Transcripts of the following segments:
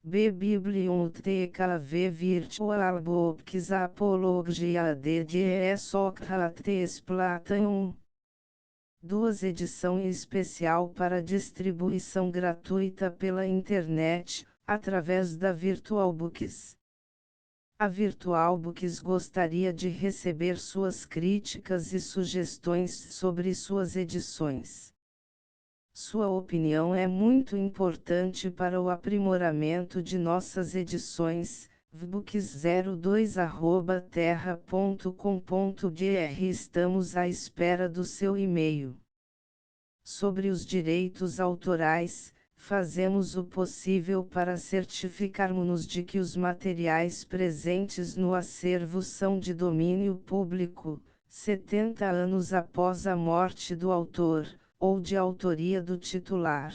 B. Biblioteca V. Virtual Books Apologia de Sócrates Platão. Duas edição especial para distribuição gratuita pela internet, através da VirtualBooks. A VirtualBooks gostaria de receber suas críticas e sugestões sobre suas edições. Sua opinião é muito importante para o aprimoramento de nossas edições. vbooks02@terra.com.br. Estamos à espera do seu e-mail. Sobre os direitos autorais, fazemos o possível para certificarmos-nos de que os materiais presentes no acervo são de domínio público, 70 anos após a morte do autor, ou de autoria do titular.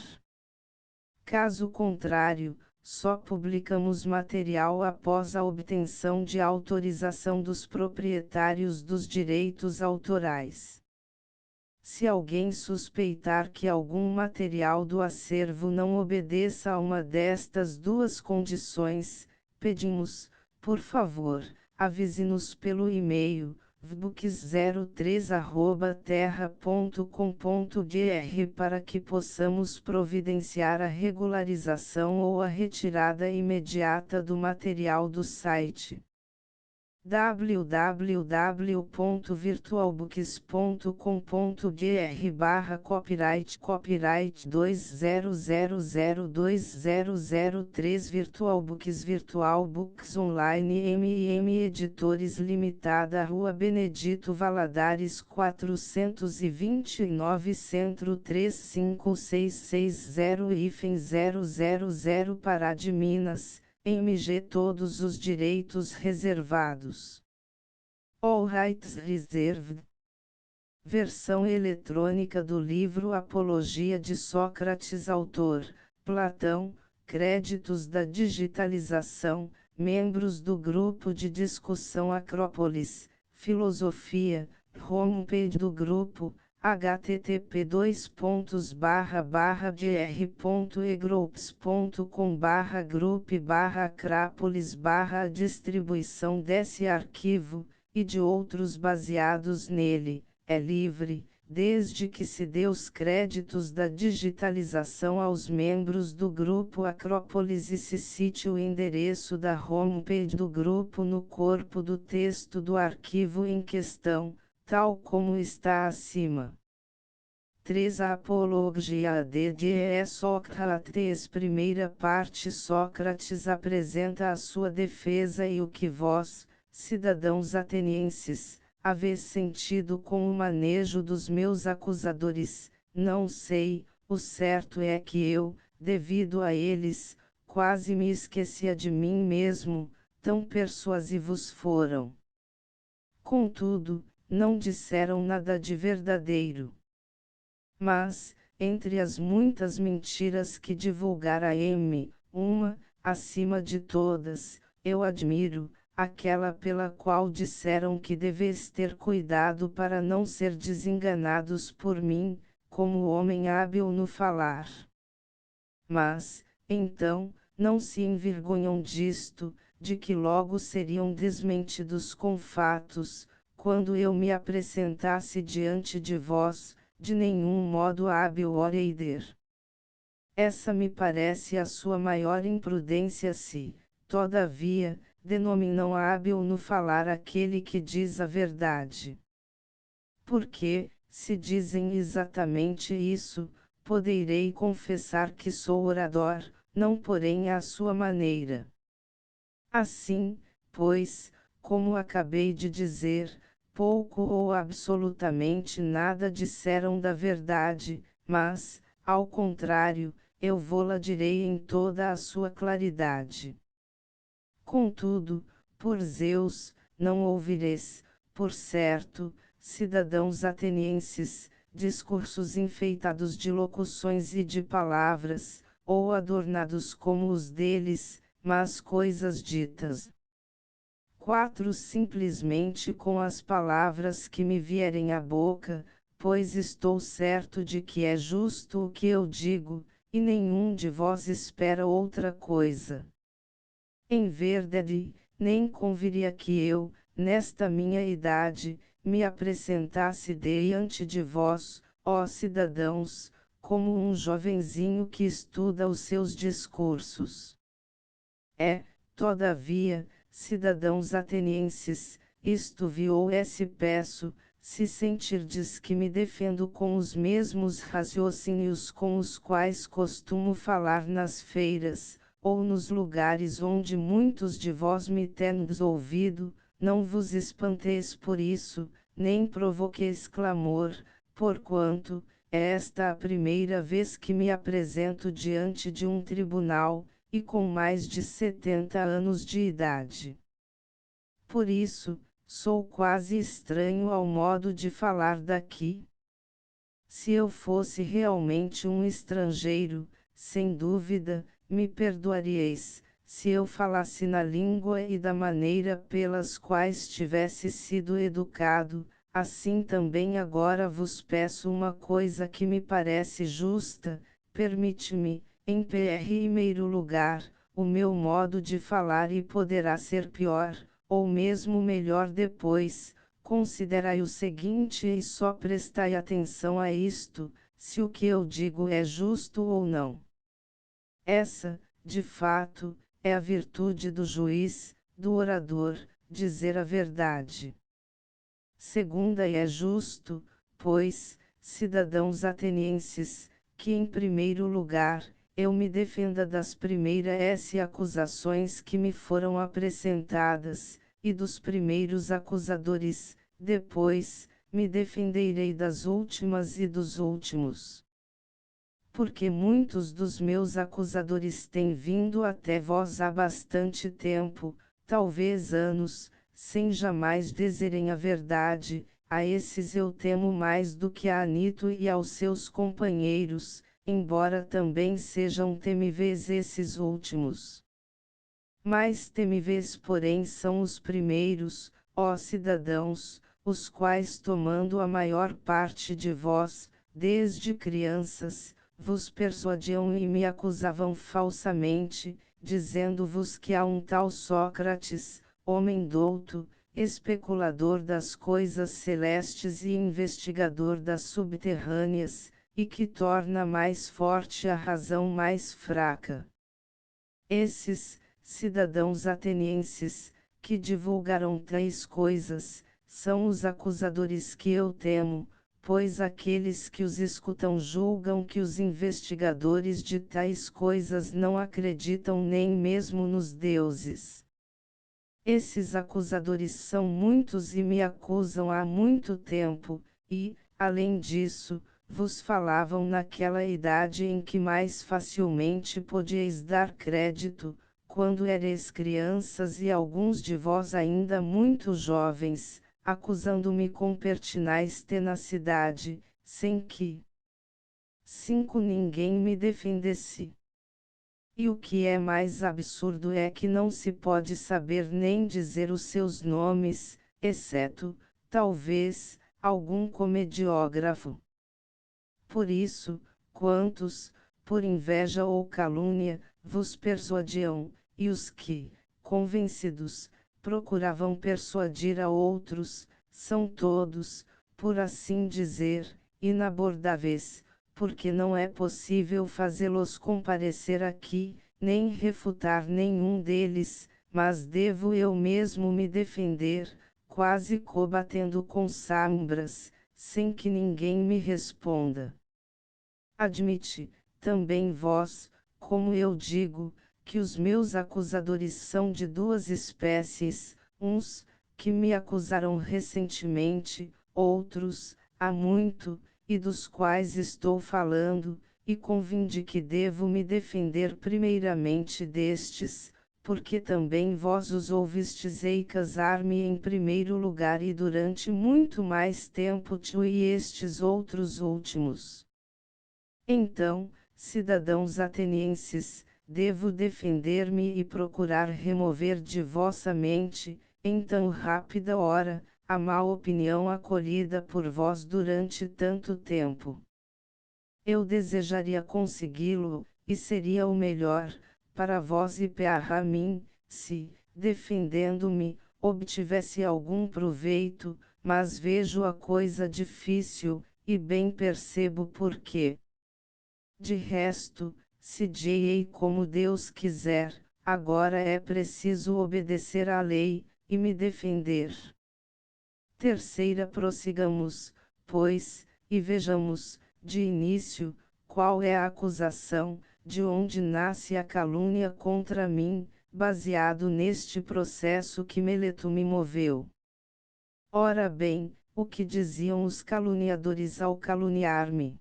Caso contrário, só publicamos material após a obtenção de autorização dos proprietários dos direitos autorais. Se alguém suspeitar que algum material do acervo não obedeça a uma destas duas condições, pedimos, por favor, avise-nos pelo e-mail vbooks03@terra.com.br para que possamos providenciar a regularização ou a retirada imediata do material do site. www.virtualbooks.com.br/copyright Copyright 20002003 VirtualBooks Online MM Editores Limitada Rua Benedito Valadares 429 Centro 35660-000 Pará de Minas, MG. Todos os direitos reservados. All rights reserved. Versão eletrônica do livro Apologia de Sócrates. Autor, Platão. Créditos da digitalização, membros do grupo de discussão Acrópolis, Filosofia, homepage do grupo, http://dr.egroups.com/group/acrápolis/ distribuição desse arquivo, e de outros baseados nele, é livre, desde que se dê os créditos da digitalização aos membros do grupo Acrópolis e se cite o endereço da homepage do grupo no corpo do texto do arquivo em questão, tal como está acima. 3. A Apologia de Sócrates. Primeira parte. Sócrates apresenta a sua defesa e o que vós, cidadãos atenienses, haveis sentido com o manejo dos meus acusadores, não sei. O certo é que eu, devido a eles, quase me esquecia de mim mesmo, tão persuasivos foram. Contudo, não disseram nada de verdadeiro. Mas, entre as muitas mentiras que divulgara uma, acima de todas, eu admiro, aquela pela qual disseram que deveis ter cuidado para não ser desenganados por mim, como homem hábil no falar. Mas, então, não se envergonham disto, de que logo seriam desmentidos com fatos, quando eu me apresentasse diante de vós, de nenhum modo hábil oreider. Essa me parece a sua maior imprudência se, todavia, denominam hábil no falar aquele que diz a verdade. Porque, se dizem exatamente isso, poderei confessar que sou orador, não porém à sua maneira. Assim, pois, como acabei de dizer, pouco ou absolutamente nada disseram da verdade, mas, ao contrário, eu vô-la direi em toda a sua claridade. Contudo, por Zeus, não ouvireis, por certo, cidadãos atenienses, discursos enfeitados de locuções e de palavras, ou adornados como os deles, mas coisas ditas. 4. Simplesmente com as palavras que me vierem à boca, pois estou certo de que é justo o que eu digo, e nenhum de vós espera outra coisa. Em verdade, nem conviria que eu, nesta minha idade, me apresentasse diante de vós, ó cidadãos, como um jovenzinho que estuda os seus discursos. Todavia, cidadãos atenienses, isto vos peço, se sentirdes que me defendo com os mesmos raciocínios com os quais costumo falar nas feiras, ou nos lugares onde muitos de vós me tendes ouvido, não vos espanteis por isso, nem provoqueis clamor, porquanto, é esta a primeira vez que me apresento diante de um tribunal, e com mais de 70 anos de idade. Por isso, sou quase estranho ao modo de falar daqui. Se eu fosse realmente um estrangeiro, sem dúvida, me perdoaríeis, se eu falasse na língua e da maneira pelas quais tivesse sido educado, assim também agora vos peço uma coisa que me parece justa, permite-me, em primeiro lugar, o meu modo de falar e poderá ser pior, ou mesmo melhor depois. Considerai o seguinte e só prestai atenção a isto, se o que eu digo é justo ou não. Essa, de fato, é a virtude do juiz, do orador, dizer a verdade. Segunda é justo, pois, cidadãos atenienses, que em primeiro lugar, eu me defenda das primeiras acusações que me foram apresentadas, e dos primeiros acusadores, depois, me defenderei das últimas e dos últimos. Porque muitos dos meus acusadores têm vindo até vós há bastante tempo, talvez anos, sem jamais dizerem a verdade, a esses eu temo mais do que a Anito e aos seus companheiros, embora também sejam temíveis esses últimos. Mais temíveis porém são os primeiros, ó cidadãos, os quais tomando a maior parte de vós, desde crianças, vos persuadiam e me acusavam falsamente, dizendo-vos que há um tal Sócrates, homem douto, especulador das coisas celestes e investigador das subterrâneas, e que torna mais forte a razão mais fraca. Esses, cidadãos atenienses, que divulgaram tais coisas, são os acusadores que eu temo, pois aqueles que os escutam julgam que os investigadores de tais coisas não acreditam nem mesmo nos deuses. Esses acusadores são muitos e me acusam há muito tempo, e, além disso, vos falavam naquela idade em que mais facilmente podíeis dar crédito, quando ereis crianças e alguns de vós ainda muito jovens, acusando-me com pertinaz tenacidade, sem que 5 ninguém me defendesse. E o que é mais absurdo é que não se pode saber nem dizer os seus nomes, exceto, talvez, algum comediógrafo. Por isso, quantos, por inveja ou calúnia, vos persuadiam, e os que, convencidos, procuravam persuadir a outros, são todos, por assim dizer, inabordáveis, porque não é possível fazê-los comparecer aqui, nem refutar nenhum deles, mas devo eu mesmo me defender, quase combatendo com sombras, sem que ninguém me responda. Admite, também vós, como eu digo, que os meus acusadores são de duas espécies, uns, que me acusaram recentemente, outros, há muito, e dos quais estou falando, e convinde que devo me defender primeiramente destes, porque também vós os ouvistes e casar-me em primeiro lugar e durante muito mais tempo tu e estes outros últimos. Então, cidadãos atenienses, devo defender-me e procurar remover de vossa mente, em tão rápida hora, a má opinião acolhida por vós durante tanto tempo. Eu desejaria consegui-lo, e seria o melhor, para vós e para mim, se, defendendo-me, obtivesse algum proveito, mas vejo a coisa difícil, e bem percebo por quê. De resto, se direi como Deus quiser, agora é preciso obedecer à lei, e me defender. Terceira, prossigamos, pois, e vejamos, de início, qual é a acusação, de onde nasce a calúnia contra mim, baseado neste processo que Meleto me moveu. Ora bem, o que diziam os caluniadores ao caluniar-me?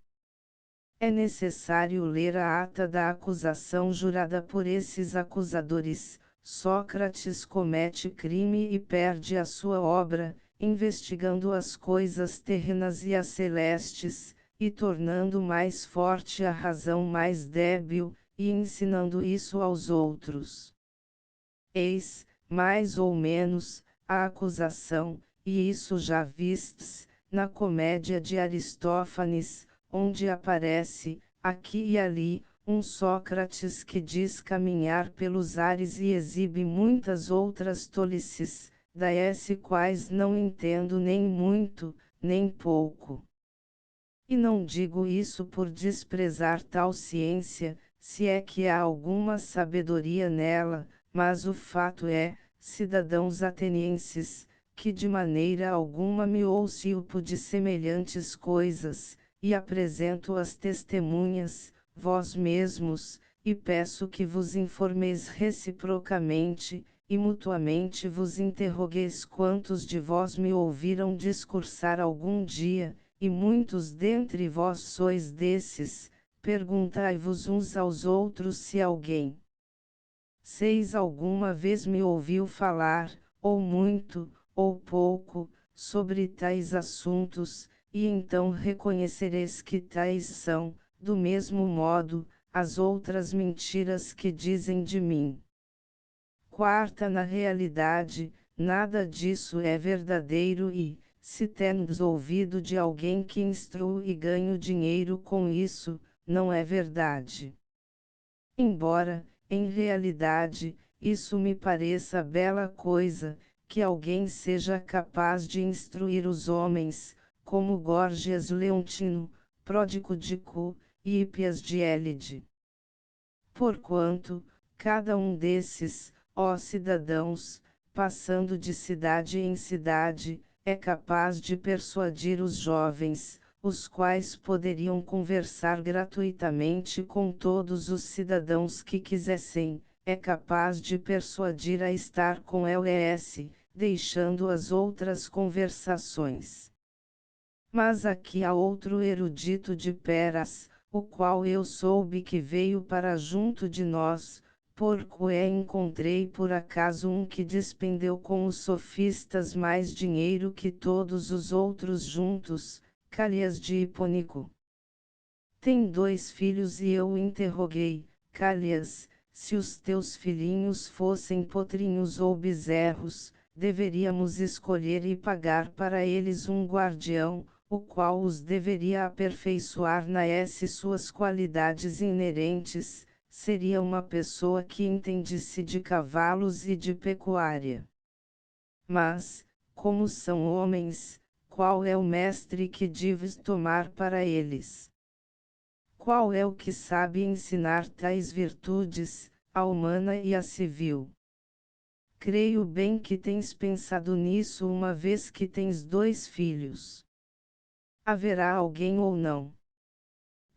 É necessário ler a ata da acusação jurada por esses acusadores. Sócrates comete crime e perde a sua obra, investigando as coisas terrenas e as celestes, e tornando mais forte a razão mais débil, e ensinando isso aos outros. Eis, mais ou menos, a acusação, e isso já vistes, na comédia de Aristófanes, onde aparece, aqui e ali, um Sócrates que diz caminhar pelos ares e exibe muitas outras tolices, das quais não entendo nem muito, nem pouco. E não digo isso por desprezar tal ciência, se é que há alguma sabedoria nela, mas o fato é, cidadãos atenienses, que de maneira alguma me ouço de semelhantes coisas, e apresento as testemunhas, vós mesmos, e peço que vos informeis reciprocamente, e mutuamente vos interrogueis quantos de vós me ouviram discursar algum dia, e muitos dentre vós sois desses, perguntai-vos uns aos outros se alguém seis alguma vez me ouviu falar, ou muito, ou pouco, sobre tais assuntos, e então reconhecereis que tais são, do mesmo modo, as outras mentiras que dizem de mim. Quarta, na realidade, nada disso é verdadeiro e, se tendes ouvido de alguém que instruo e ganho dinheiro com isso, não é verdade. Embora, em realidade, isso me pareça bela coisa, que alguém seja capaz de instruir os homens, como Gorgias Leontino, Pródico de Cu, e Hippias de Élide. Porquanto, cada um desses, ó cidadãos, passando de cidade em cidade, é capaz de persuadir os jovens, os quais poderiam conversar gratuitamente com todos os cidadãos que quisessem, é capaz de persuadir a estar com eles, deixando as outras conversações. Mas aqui há outro erudito de Peras, o qual eu soube que veio para junto de nós, porquê encontrei por acaso um que despendeu com os sofistas mais dinheiro que todos os outros juntos, Calias de Hipônico. Tem 2 filhos e eu o interroguei, Calias, se os teus filhinhos fossem potrinhos ou bezerros, deveríamos escolher e pagar para eles um guardião, o qual os deveria aperfeiçoar nas suas qualidades inerentes, seria uma pessoa que entendesse de cavalos e de pecuária. Mas, como são homens, qual é o mestre que deves tomar para eles? Qual é o que sabe ensinar tais virtudes, a humana e a civil? Creio bem que tens pensado nisso uma vez que tens 2 filhos. Haverá alguém ou não?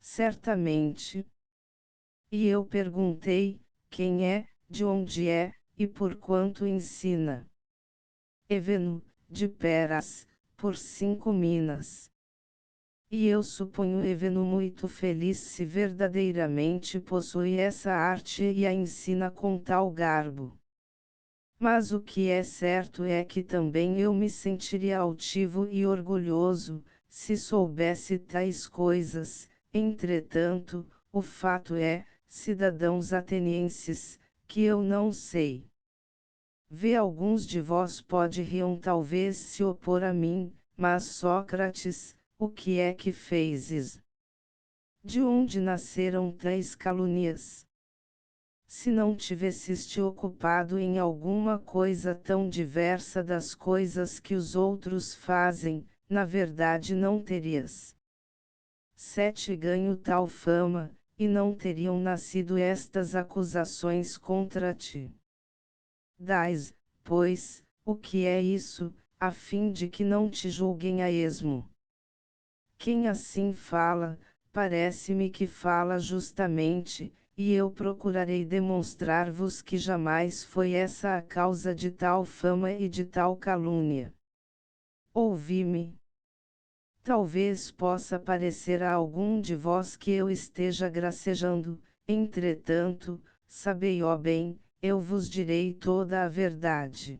Certamente. E eu perguntei, quem é, de onde é, e por quanto ensina? Éveno, de Peras, por 5 minas. E eu suponho Éveno muito feliz se verdadeiramente possui essa arte e a ensina com tal garbo. Mas o que é certo é que também eu me sentiria altivo e orgulhoso, se soubesse tais coisas. Entretanto, o fato é, cidadãos atenienses, que eu não sei. Vê, alguns de vós poderiam talvez se opor a mim, mas Sócrates, o que é que fezes? De onde nasceram tais calúnias? Se não tivesses te ocupado em alguma coisa tão diversa das coisas que os outros fazem, na verdade não terias 7 ganho tal fama, e não teriam nascido estas acusações contra ti. Dais, pois, o que é isso, a fim de que não te julguem a esmo. Quem assim fala, parece-me que fala justamente, e eu procurarei demonstrar-vos que jamais foi essa a causa de tal fama e de tal calúnia. Ouvi-me. Talvez possa parecer a algum de vós que eu esteja gracejando, entretanto, sabei, ó bem, eu vos direi toda a verdade.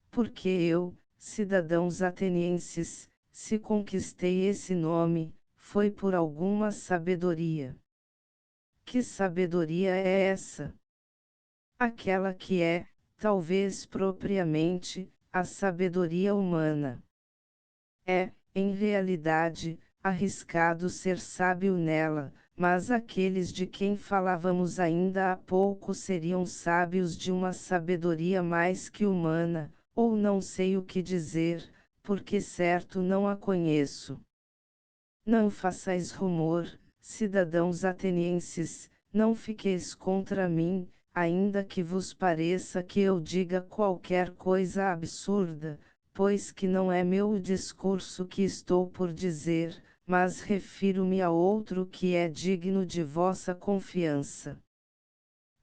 Porque eu, cidadãos atenienses, se conquistei esse nome, foi por alguma sabedoria. Que sabedoria é essa? Aquela que é, talvez propriamente, a sabedoria humana. É, em realidade, arriscado ser sábio nela, mas aqueles de quem falávamos ainda há pouco seriam sábios de uma sabedoria mais que humana, ou não sei o que dizer, porque certo não a conheço. Não façais rumor, cidadãos atenienses, não fiqueis contra mim, ainda que vos pareça que eu diga qualquer coisa absurda, pois que não é meu o discurso que estou por dizer, mas refiro-me a outro que é digno de vossa confiança.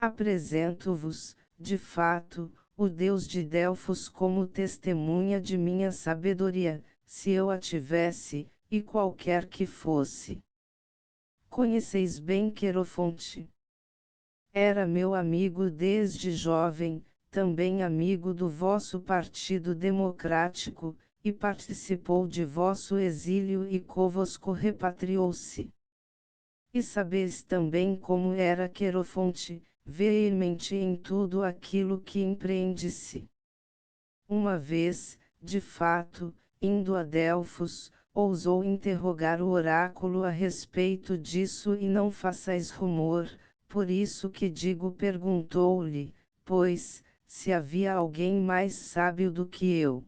Apresento-vos, de fato, o Deus de Delfos como testemunha de minha sabedoria, se eu a tivesse, e qualquer que fosse. Conheceis bem Querofonte. Era meu amigo desde jovem, também amigo do vosso Partido Democrático, e participou de vosso exílio e convosco repatriou-se. E sabeis também como era Querofonte, veemente em tudo aquilo que empreende-se. Uma vez, de fato, indo a Delfos, ousou interrogar o oráculo a respeito disso e não façais rumor, por isso que digo perguntou-lhe, pois, se havia alguém mais sábio do que eu.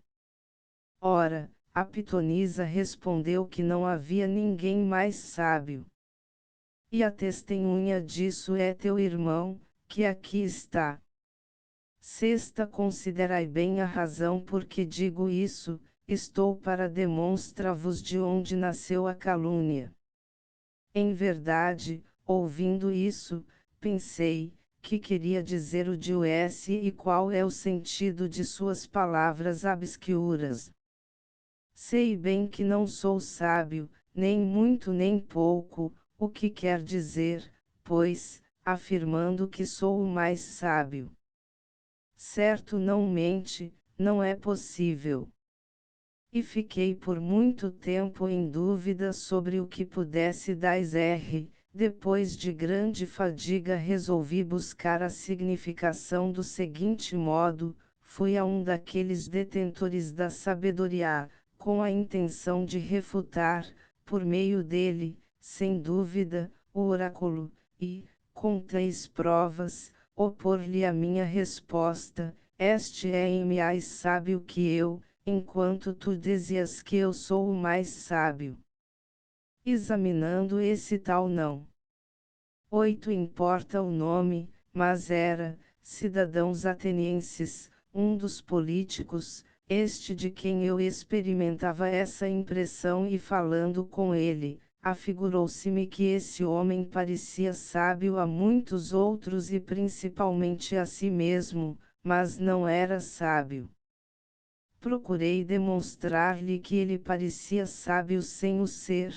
Ora, a pitonisa respondeu que não havia ninguém mais sábio. E a testemunha disso é teu irmão, que aqui está. Sexta, considerai bem a razão por que digo isso, estou para demonstrar-vos de onde nasceu a calúnia. Em verdade, ouvindo isso, pensei, que queria dizer o Diues e qual é o sentido de suas palavras obscuras. Sei bem que não sou sábio, nem muito nem pouco, o que quer dizer, pois, afirmando que sou o mais sábio. Certo não mente, não é possível. E fiquei por muito tempo em dúvida sobre o que pudesse dar. Depois de grande fadiga resolvi buscar a significação do seguinte modo, fui a um daqueles detentores da sabedoria, com a intenção de refutar, por meio dele, sem dúvida, o oráculo, e, com 3 provas, opor-lhe a minha resposta, este é mais sábio que eu, enquanto tu dizias que eu sou o mais sábio. Examinando esse tal não. 8 importa o nome, mas era, cidadãos atenienses, um dos políticos, este de quem eu experimentava essa impressão e falando com ele, afigurou-se-me que esse homem parecia sábio a muitos outros e principalmente a si mesmo, mas não era sábio. Procurei demonstrar-lhe que ele parecia sábio sem o ser.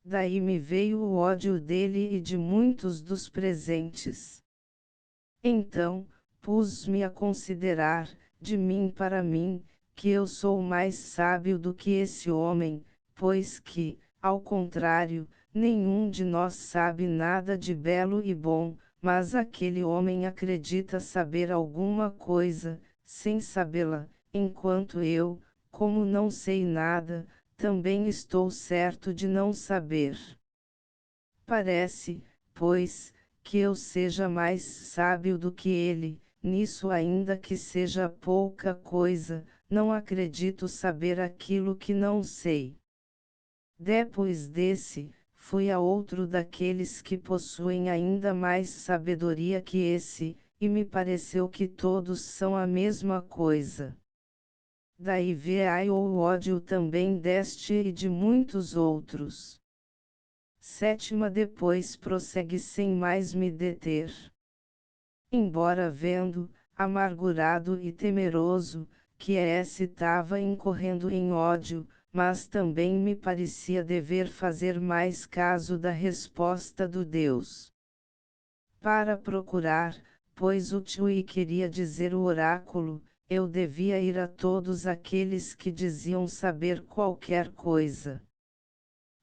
Daí me veio o ódio dele e de muitos dos presentes. Então, pus-me a considerar, de mim para mim, que eu sou mais sábio do que esse homem, pois que, ao contrário, nenhum de nós sabe nada de belo e bom, mas aquele homem acredita saber alguma coisa, sem sabê-la, enquanto eu, como não sei nada, também estou certo de não saber. Parece, pois, que eu seja mais sábio do que ele, nisso ainda que seja pouca coisa, não acredito saber aquilo que não sei. Depois desse, fui a outro daqueles que possuem ainda mais sabedoria que esse, e me pareceu que todos são a mesma coisa. Daí veio o ódio também deste e de muitos outros. Sétima depois prossegue sem mais me deter. Embora vendo, amargurado e temeroso, que esse estava incorrendo em ódio, mas também me parecia dever fazer mais caso da resposta do Deus. Para procurar, pois útil e queria dizer o oráculo, eu devia ir a todos aqueles que diziam saber qualquer coisa.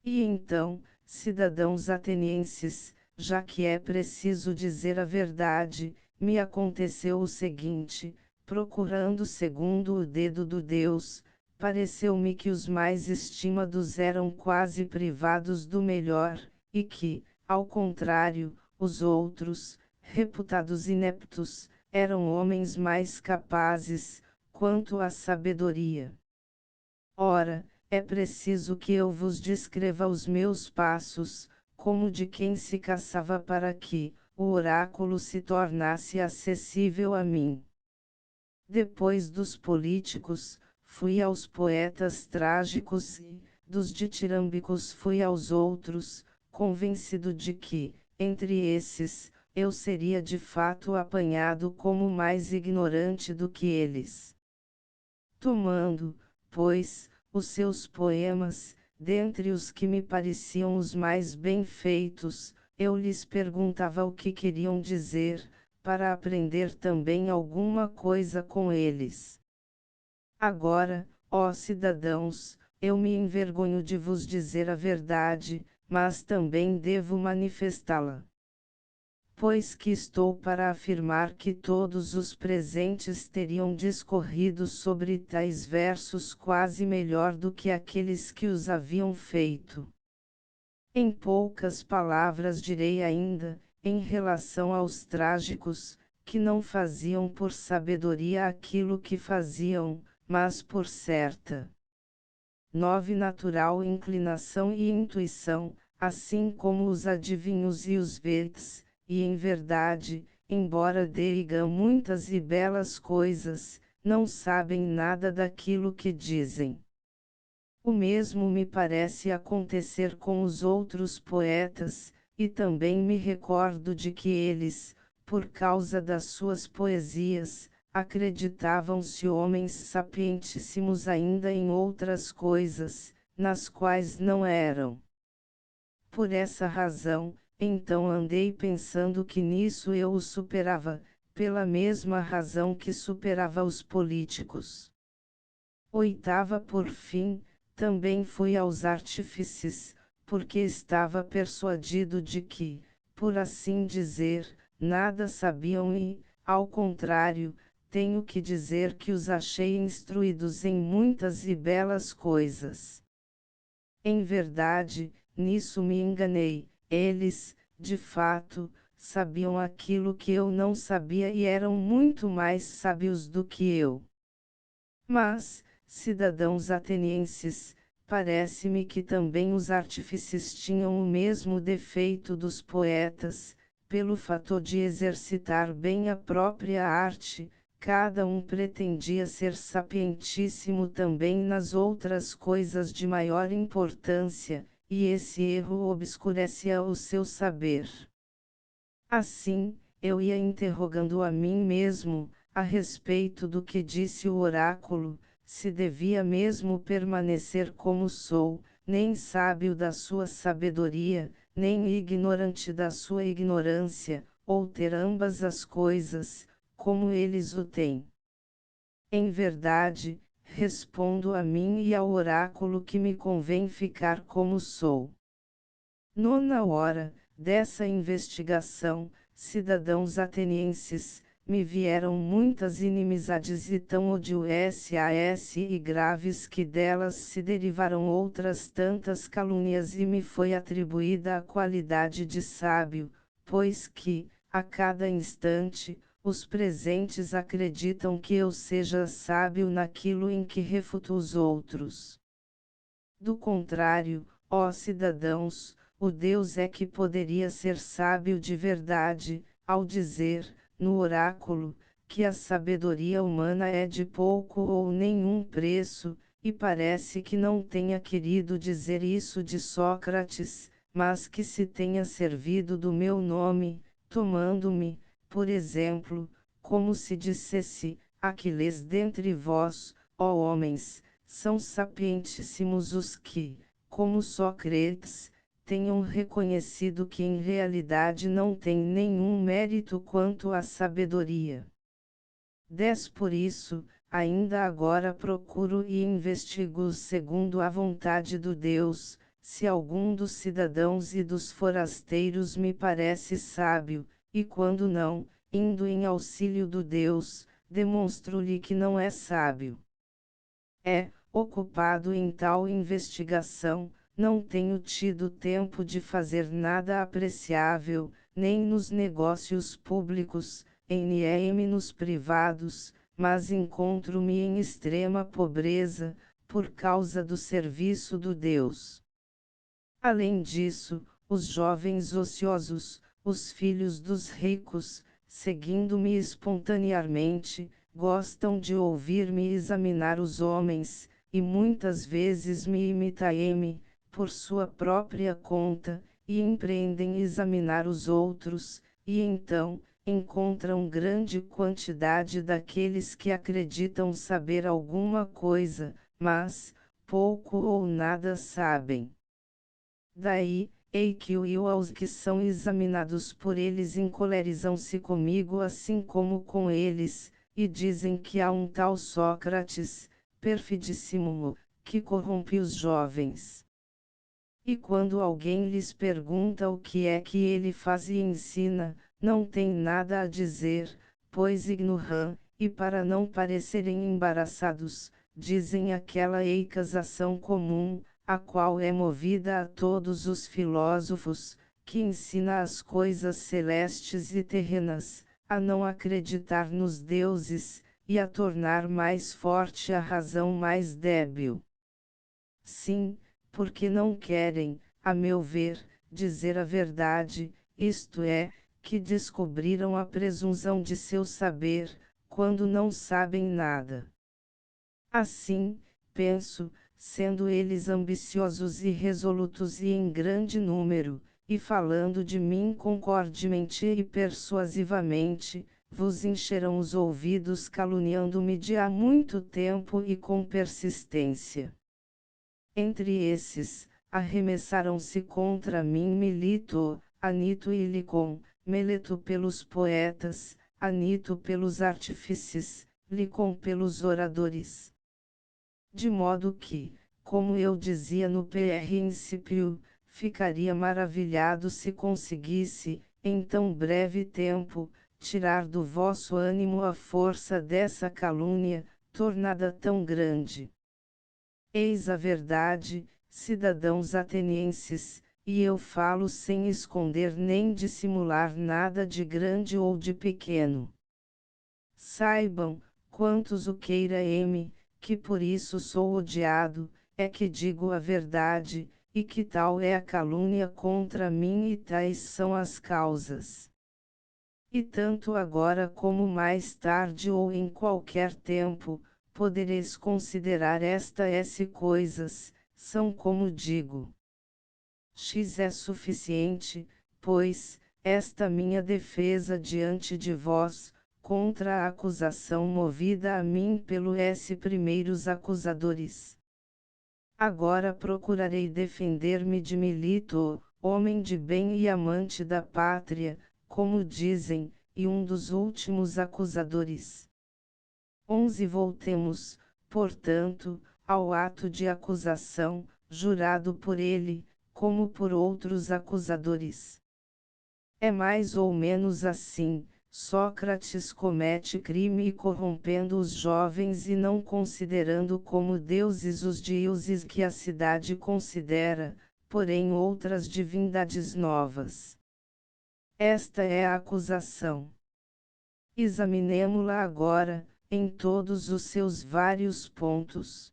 E então, cidadãos atenienses, já que é preciso dizer a verdade, me aconteceu o seguinte: procurando segundo o dedo do Deus, pareceu-me que os mais estimados eram quase privados do melhor, e que, ao contrário, os outros, reputados ineptos, eram homens mais capazes, quanto à sabedoria. Ora, é preciso que eu vos descreva os meus passos, como de quem se caçava para que o oráculo se tornasse acessível a mim. Depois dos políticos, fui aos poetas trágicos e, dos ditirâmbicos fui aos outros, convencido de que, entre esses, eu seria de fato apanhado como mais ignorante do que eles. Tomando, pois, os seus poemas, dentre os que me pareciam os mais bem feitos, eu lhes perguntava o que queriam dizer, para aprender também alguma coisa com eles. Agora, ó cidadãos, eu me envergonho de vos dizer a verdade, mas também devo manifestá-la. Pois que estou para afirmar que todos os presentes teriam discorrido sobre tais versos quase melhor do que aqueles que os haviam feito. Em poucas palavras direi ainda, em relação aos trágicos, que não faziam por sabedoria aquilo que faziam, mas por certa 9 natural inclinação e intuição, assim como os adivinhos e os Veits, e em verdade, embora digam muitas e belas coisas, não sabem nada daquilo que dizem. O mesmo me parece acontecer com os outros poetas, e também me recordo de que eles, por causa das suas poesias, acreditavam-se homens sapientíssimos ainda em outras coisas, nas quais não eram. Por essa razão, então andei pensando que nisso eu os superava, pela mesma razão que superava os políticos. Oitava por fim, também fui aos artífices, porque estava persuadido de que, por assim dizer, nada sabiam e, ao contrário, tenho que dizer que os achei instruídos em muitas e belas coisas. Em verdade, nisso me enganei, eles, de fato, sabiam aquilo que eu não sabia e eram muito mais sábios do que eu. Mas, cidadãos atenienses, parece-me que também os artífices tinham o mesmo defeito dos poetas, pelo fator de exercitar bem a própria arte, cada um pretendia ser sapientíssimo também nas outras coisas de maior importância, e esse erro obscurecia o seu saber. Assim, eu ia interrogando a mim mesmo, a respeito do que disse o oráculo, se devia mesmo permanecer como sou, nem sábio da sua sabedoria, nem ignorante da sua ignorância, ou ter ambas as coisas, como eles o têm. Em verdade, respondo a mim e ao oráculo que me convém ficar como sou. Nona hora, dessa investigação, cidadãos atenienses, me vieram muitas inimizades e tão odiosas e graves que delas se derivaram outras tantas calúnias e me foi atribuída a qualidade de sábio, pois que, a cada instante, os presentes acreditam que eu seja sábio naquilo em que refuto os outros. Do contrário, ó cidadãos, o Deus é que poderia ser sábio de verdade, ao dizer, no oráculo, que a sabedoria humana é de pouco ou nenhum preço, e parece que não tenha querido dizer isso de Sócrates, mas que se tenha servido do meu nome, tomando-me, por exemplo, como se dissesse, Aquiles dentre vós, ó homens, são sapientíssimos os que, como Sócrates, tenham reconhecido que em realidade não tem nenhum mérito quanto à sabedoria. 10 Por isso, ainda agora procuro e investigo segundo a vontade do Deus, se algum dos cidadãos e dos forasteiros me parece sábio, e quando não, indo em auxílio do Deus, demonstro-lhe que não é sábio. Ocupado em tal investigação, não tenho tido tempo de fazer nada apreciável, nem nos negócios públicos, nem nos privados, mas encontro-me em extrema pobreza, por causa do serviço do Deus. Além disso, os jovens ociosos, os filhos dos ricos, seguindo-me espontaneamente, gostam de ouvir-me examinar os homens, e muitas vezes me imitam, por sua própria conta, e empreendem examinar os outros, e então, encontram grande quantidade daqueles que acreditam saber alguma coisa, mas, pouco ou nada sabem. Daí, que aos que são examinados por eles encolerizam-se comigo assim como com eles, e dizem que há um tal Sócrates, perfidíssimo, que corrompe os jovens. E quando alguém lhes pergunta o que é que ele faz e ensina, não tem nada a dizer, pois ignoram, e para não parecerem embaraçados, dizem aquela eicazação comum, a qual é movida a todos os filósofos, que ensina as coisas celestes e terrenas, a não acreditar nos deuses, e a tornar mais forte a razão mais débil. Sim, porque não querem, a meu ver, dizer a verdade, isto é, que descobriram a presunção de seu saber, quando não sabem nada. Assim, penso, sendo eles ambiciosos e resolutos e em grande número, e falando de mim concordemente e persuasivamente, vos encherão os ouvidos caluniando-me de há muito tempo e com persistência. Entre esses, arremessaram-se contra mim Milito, Anito e Licon, Meleto pelos poetas, Anito pelos artífices, Licon pelos oradores. De modo que, como eu dizia no princípio, ficaria maravilhado se conseguisse, em tão breve tempo, tirar do vosso ânimo a força dessa calúnia, tornada tão grande. Eis a verdade, cidadãos atenienses, e eu falo sem esconder nem dissimular nada de grande ou de pequeno. Saibam, quantos o queira-me, que por isso sou odiado, é que digo a verdade, e que tal é a calúnia contra mim e tais são as causas. E tanto agora como mais tarde ou em qualquer tempo, podereis considerar estas coisas, são como digo. X é suficiente, pois, esta minha defesa diante de vós, contra a acusação movida a mim pelos primeiros acusadores. Agora procurarei defender-me de Milito, homem de bem e amante da pátria, como dizem, e um dos últimos acusadores. 11 Voltemos, portanto, ao ato de acusação, jurado por ele, como por outros acusadores. É mais ou menos assim. Sócrates comete crime corrompendo os jovens e não considerando como deuses os deuses que a cidade considera, porém outras divindades novas. Esta é a acusação. Examinemo-la agora, em todos os seus vários pontos.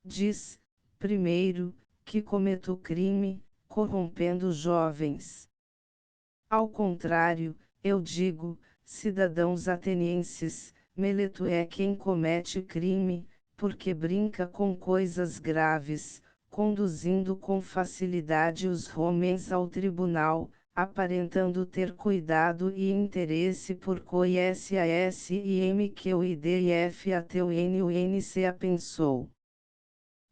Diz, primeiro, que cometo crime, corrompendo jovens. Ao contrário, eu digo, cidadãos atenienses, Meleto é quem comete crime, porque brinca com coisas graves, conduzindo com facilidade os homens ao tribunal, aparentando ter cuidado e interesse por coisas e m que o id e f até o n c a pensou.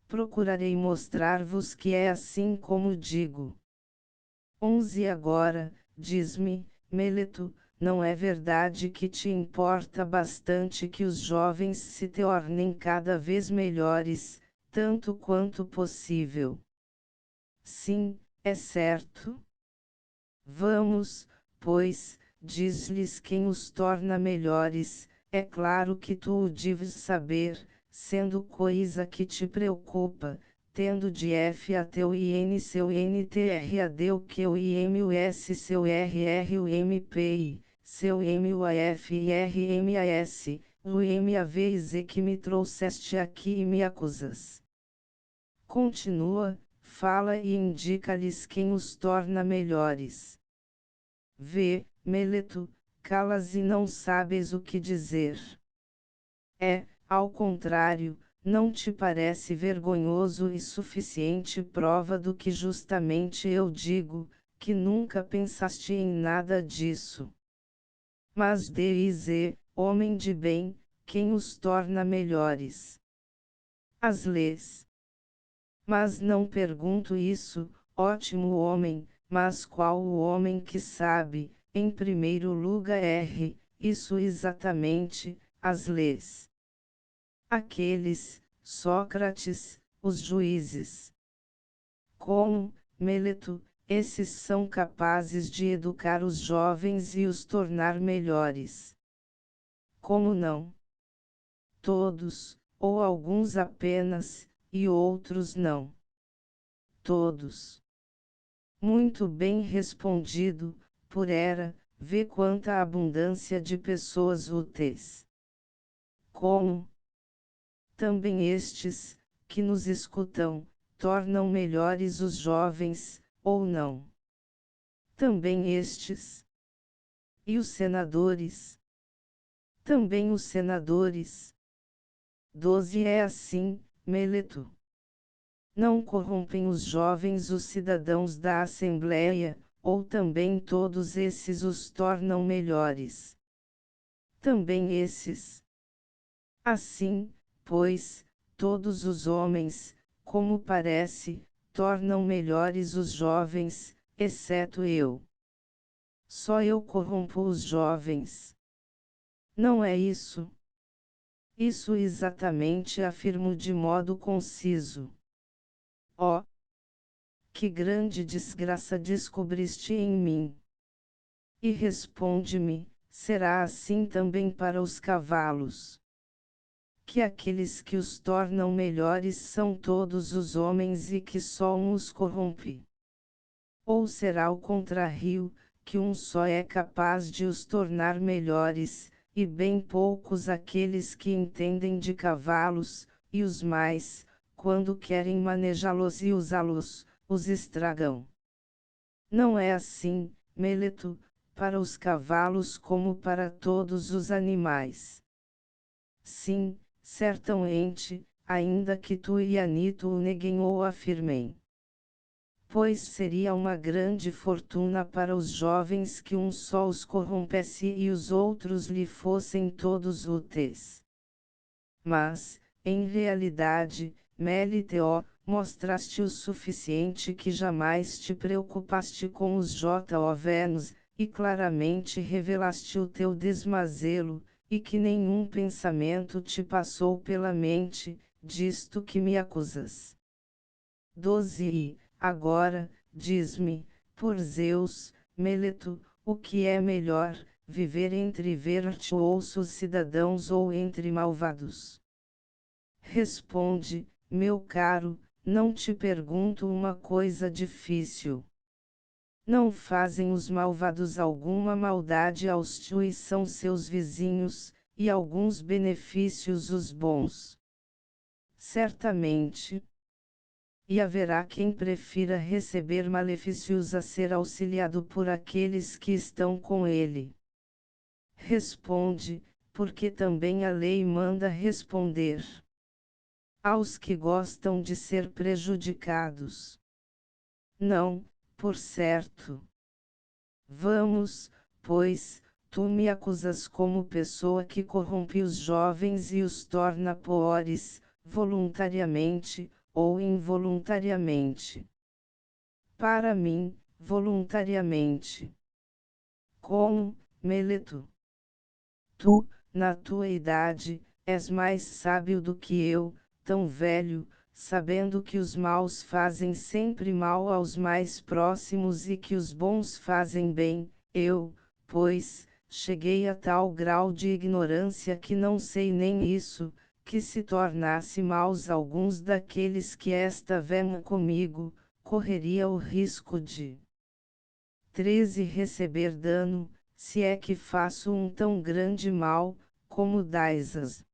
Procurarei mostrar-vos que é assim como digo. 11 Agora, diz-me, Meleto, não é verdade que te importa bastante que os jovens se tornem cada vez melhores, tanto quanto possível? Sim, é certo. Vamos, pois, diz-lhes quem os torna melhores, é claro que tu o deves saber, sendo coisa que te preocupa, tendo de F até o IN seu NTR AD o que o IMUS seu RR o MPI, seu MUAF e RMAS, o MAV e Z que me trouxeste aqui e me acusas. Continua, fala e indica-lhes quem os torna melhores. Vê, Meleto, calas e não sabes o que dizer. Ao contrário, não te parece vergonhoso e suficiente prova do que justamente eu digo, que nunca pensaste em nada disso. Mas diz, homem de bem, quem os torna melhores? As leis. Mas não pergunto isso, ótimo homem, mas qual o homem que sabe, em primeiro lugar isso exatamente, as leis? Aqueles, Sócrates, os juízes. Como, Meleto, esses são capazes de educar os jovens e os tornar melhores? Como não? Todos, ou alguns apenas, e outros não. Todos. Muito bem respondido, por era, vê quanta abundância de pessoas úteis. Como? Também estes, que nos escutam, tornam melhores os jovens, ou não? Também estes. E os senadores? Também os senadores. 12 É assim, Meleto. Não corrompem os jovens os cidadãos da Assembleia, ou também todos esses os tornam melhores? Também esses. Assim, pois, todos os homens, como parece, tornam melhores os jovens, exceto eu. Só eu corrompo os jovens. Não é isso? Isso exatamente afirmo de modo conciso. Oh! Que grande desgraça descobriste em mim! E responde-me, será assim também para os cavalos? Que aqueles que os tornam melhores são todos os homens e que só um os corrompe? Ou será o contrário, que um só é capaz de os tornar melhores, e bem poucos aqueles que entendem de cavalos, e os mais, quando querem manejá-los e usá-los, os estragam? Não é assim, Meleto, para os cavalos como para todos os animais. Sim, certamente, ainda que tu e Anito o neguem ou afirmem. Pois seria uma grande fortuna para os jovens que um só os corrompesse e os outros lhe fossem todos úteis. Mas, em realidade, Meliteo, mostraste o suficiente que jamais te preocupaste com os jovens, e claramente revelaste o teu desmazelo, e que nenhum pensamento te passou pela mente, disto que me acusas. 12 E, agora, diz-me, por Zeus, Meleto, o que é melhor, viver entre virtuosos cidadãos ou entre malvados? Responde, meu caro, não te pergunto uma coisa difícil. Não fazem os malvados alguma maldade aos que são seus vizinhos, e alguns benefícios os bons. Certamente. E haverá quem prefira receber malefícios a ser auxiliado por aqueles que estão com ele. Responde, porque também a lei manda responder. Aos que gostam de ser prejudicados. Não, por certo. Vamos, pois, tu me acusas como pessoa que corrompe os jovens e os torna pobres, voluntariamente, ou involuntariamente. Para mim, voluntariamente. Como, Meleto? Tu, na tua idade, és mais sábio do que eu, tão velho, sabendo que os maus fazem sempre mal aos mais próximos e que os bons fazem bem. Eu, pois, cheguei a tal grau de ignorância que não sei nem isso, que se tornasse maus alguns daqueles que esta vem comigo, correria o risco de 13 receber dano, se é que faço um tão grande mal, como dais-as.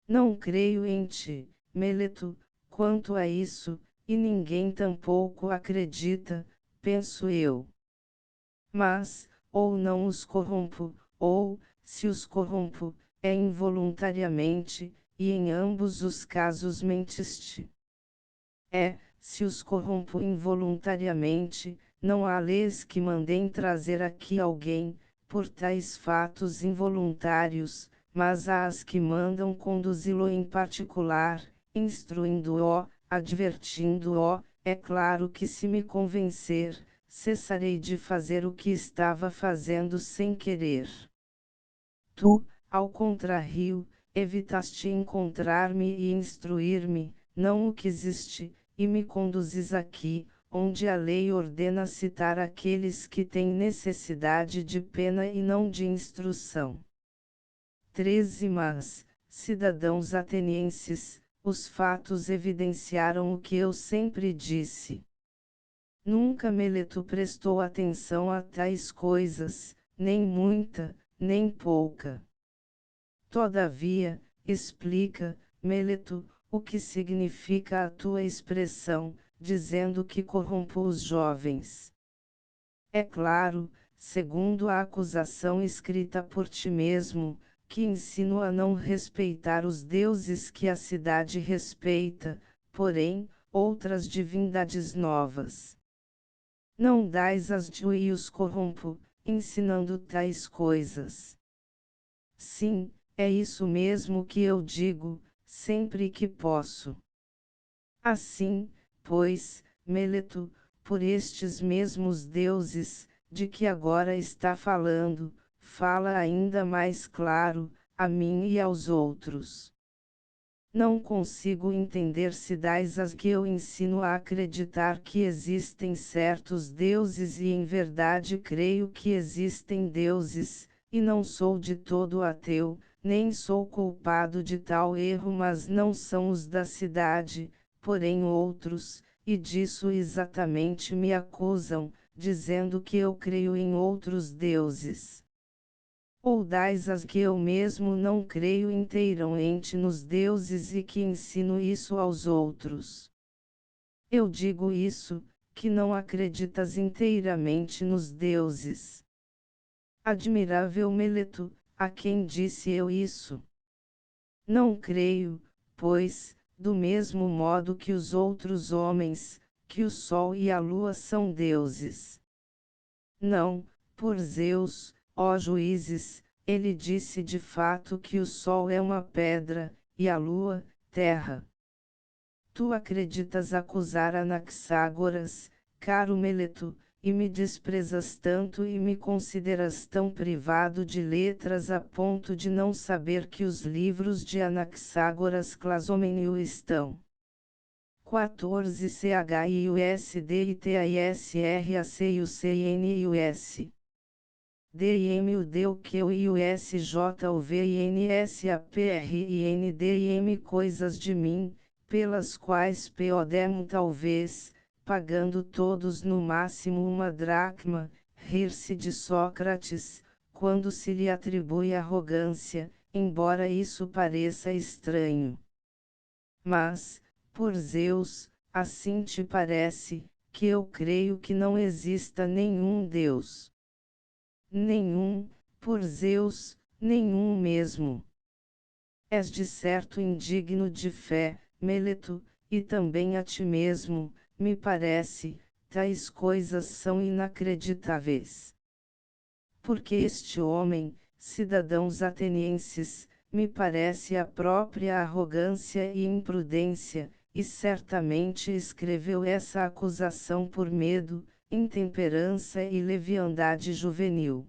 Não creio em ti, Meleto, quanto a isso, e ninguém tampouco acredita, penso eu. Mas, ou não os corrompo, ou, se os corrompo, é involuntariamente, e em ambos os casos mentiste. Se os corrompo involuntariamente, não há leis que mandem trazer aqui alguém, por tais fatos involuntários, mas há as que mandam conduzi-lo em particular, instruindo-o, advertindo-o. É claro que se me convencer, cessarei de fazer o que estava fazendo sem querer. Tu, ao contrário, evitaste encontrar-me e instruir-me, não o quisiste, e me conduzis aqui, onde a lei ordena citar aqueles que têm necessidade de pena e não de instrução. 13 Mas, cidadãos atenienses, os fatos evidenciaram o que eu sempre disse. Nunca Meleto prestou atenção a tais coisas, nem muita, nem pouca. Todavia, explica, Meleto, o que significa a tua expressão, dizendo que corrompo os jovens. É claro, segundo a acusação escrita por ti mesmo, que ensino a não respeitar os deuses que a cidade respeita, porém, outras divindades novas. Não dais as de e os corrompo, ensinando tais coisas. Sim, é isso mesmo que eu digo, sempre que posso. Assim, pois, Meleto, por estes mesmos deuses, de que agora está falando, fala ainda mais claro, a mim e aos outros. Não consigo entender se dais as que eu ensino a acreditar que existem certos deuses e em verdade creio que existem deuses, e não sou de todo ateu, nem sou culpado de tal erro, mas não são os da cidade, porém outros, e disso exatamente me acusam, dizendo que eu creio em outros deuses. Ou dais as que eu mesmo não creio inteiramente nos deuses e que ensino isso aos outros. Eu digo isso, que não acreditas inteiramente nos deuses. Admirável Meleto, a quem disse eu isso? Não creio, pois, do mesmo modo que os outros homens, que o sol e a lua são deuses. Não, por Zeus, ó juízes, ele disse de fato que o sol é uma pedra, e a lua, terra. Tu acreditas acusar Anaxágoras, caro Meleto, e me desprezas tanto e me consideras tão privado de letras a ponto de não saber que os livros de Anaxágoras Clazomenio estão. 14 CHIUSDITAISRACIUCNIUS DIM o deu que o IUSJOVINSAPRINDIM coisas de mim, pelas quais podem talvez, pagando todos no máximo uma dracma, rir-se de Sócrates, quando se lhe atribui arrogância, embora isso pareça estranho. Mas, por Zeus, assim te parece, que eu creio que não exista nenhum Deus. Nenhum, por Zeus, nenhum mesmo. És de certo indigno de fé, Meleto, e também a ti mesmo, me parece, tais coisas são inacreditáveis. Porque este homem, cidadãos atenienses, me parece a própria arrogância e imprudência, e certamente escreveu essa acusação por medo, intemperança e leviandade juvenil.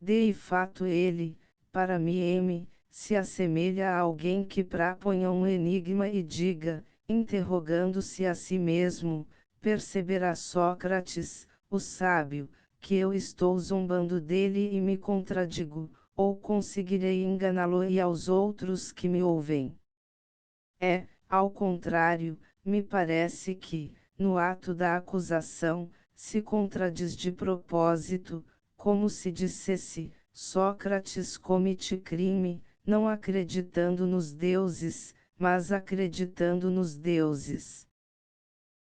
De fato ele, para mim, se assemelha a alguém que proponha um enigma e diga, interrogando-se a si mesmo, perceberá Sócrates, o sábio, que eu estou zombando dele e me contradigo, ou conseguirei enganá-lo e aos outros que me ouvem. Ao contrário, me parece que, no ato da acusação, se contradiz de propósito, como se dissesse, Sócrates comete crime, não acreditando nos deuses, mas acreditando nos deuses.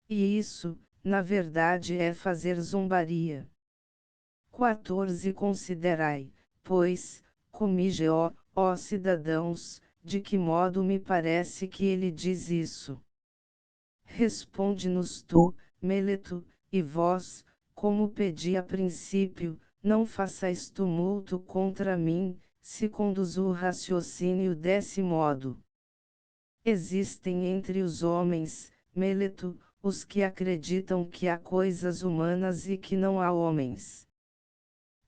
E isso, na verdade, é fazer zombaria. 14 Considerai, pois, comigo, ó cidadãos, de que modo me parece que ele diz isso. Responde-nos tu, Meleto, e vós, como pedi a princípio, não façais tumulto contra mim, se conduzo o raciocínio desse modo. Existem entre os homens, Meleto, os que acreditam que há coisas humanas e que não há homens.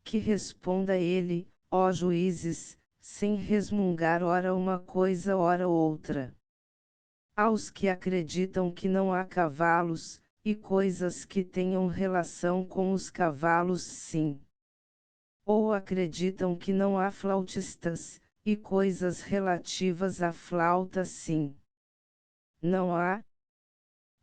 Que responda ele, ó juízes, sem resmungar ora uma coisa ora outra. Aos que acreditam que não há cavalos, e coisas que tenham relação com os cavalos sim. Ou acreditam que não há flautistas, e coisas relativas à flauta sim. Não há?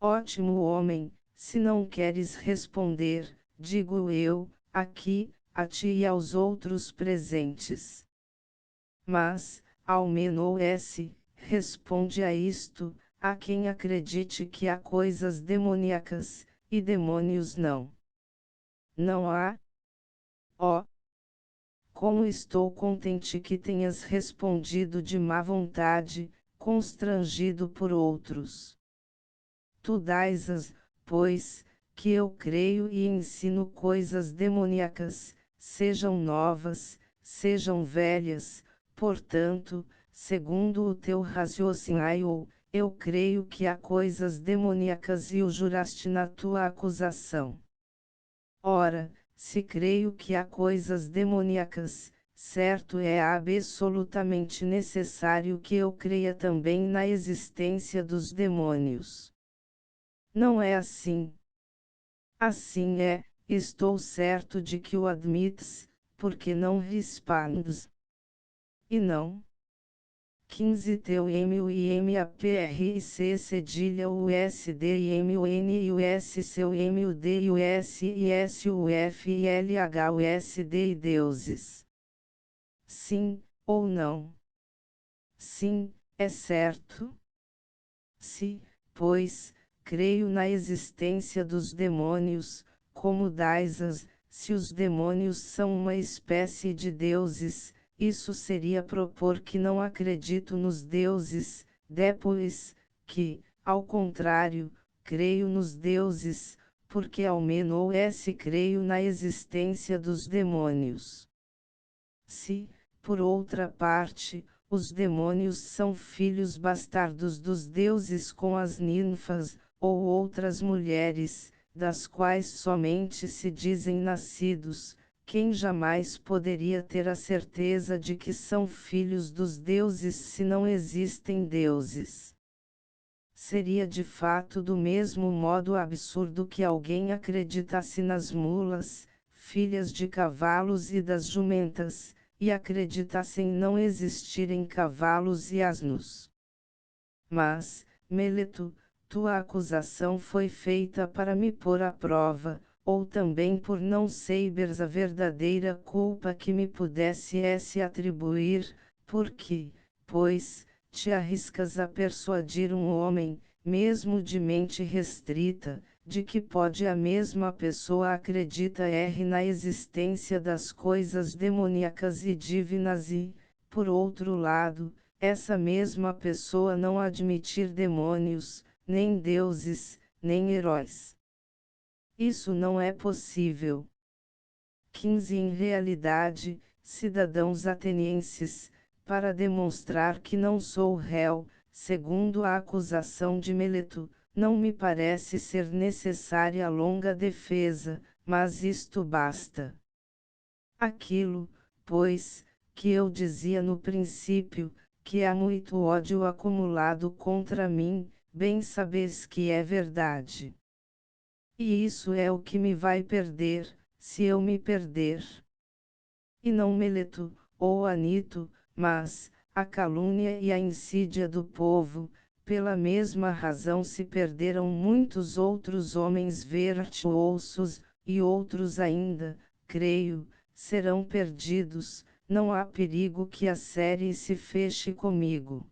Ótimo homem, se não queres responder, digo eu, aqui, a ti e aos outros presentes. Mas, ao menos responde a isto, a quem acredite que há coisas demoníacas, e demônios não. Não há? Ó! Como estou contente que tenhas respondido de má vontade, constrangido por outros. Tu dás-as, pois, que eu creio e ensino coisas demoníacas, sejam novas, sejam velhas, portanto, segundo o teu raciocínio, eu creio que há coisas demoníacas e o juraste na tua acusação. Ora, se creio que há coisas demoníacas, certo é absolutamente necessário que eu creia também na existência dos demônios. Não é assim. Assim é, estou certo de que o admites, porque não respondes. E não. 15 Teu M U I M A P R I C cedilha U S D I M U N I U S seu M U D I U S I S U F I L H U S D e deuses. Sim, ou não? Sim, é certo? Se, pois, creio na existência dos demônios, como dais-as, se os demônios são uma espécie de deuses, isso seria propor que não acredito nos deuses, depois, que, ao contrário, creio nos deuses, porque ao menos creio na existência dos demônios. Se, por outra parte, os demônios são filhos bastardos dos deuses com as ninfas, ou outras mulheres, das quais somente se dizem nascidos, quem jamais poderia ter a certeza de que são filhos dos deuses se não existem deuses? Seria de fato do mesmo modo absurdo que alguém acreditasse nas mulas, filhas de cavalos e das jumentas, e acreditassem não existirem cavalos e asnos. Mas, Meleto, tua acusação foi feita para me pôr à prova, ou também por não saberes a verdadeira culpa que me pudesse se atribuir, porque, pois, te arriscas a persuadir um homem, mesmo de mente restrita, de que pode a mesma pessoa acredita na existência das coisas demoníacas e divinas e, por outro lado, essa mesma pessoa não admitir demônios, nem deuses, nem heróis. Isso não é possível. 15 Em realidade, cidadãos atenienses, para demonstrar que não sou réu, segundo a acusação de Meleto, não me parece ser necessária longa defesa, mas isto basta. Aquilo, pois, que eu dizia no princípio, que há muito ódio acumulado contra mim, bem sabes que é verdade. E isso é o que me vai perder, se eu me perder. E não Meleto, ou Anito, mas, a calúnia e a insídia do povo, pela mesma razão se perderam muitos outros homens virtuosos, e outros ainda, creio, serão perdidos, não há perigo que a série se feche comigo.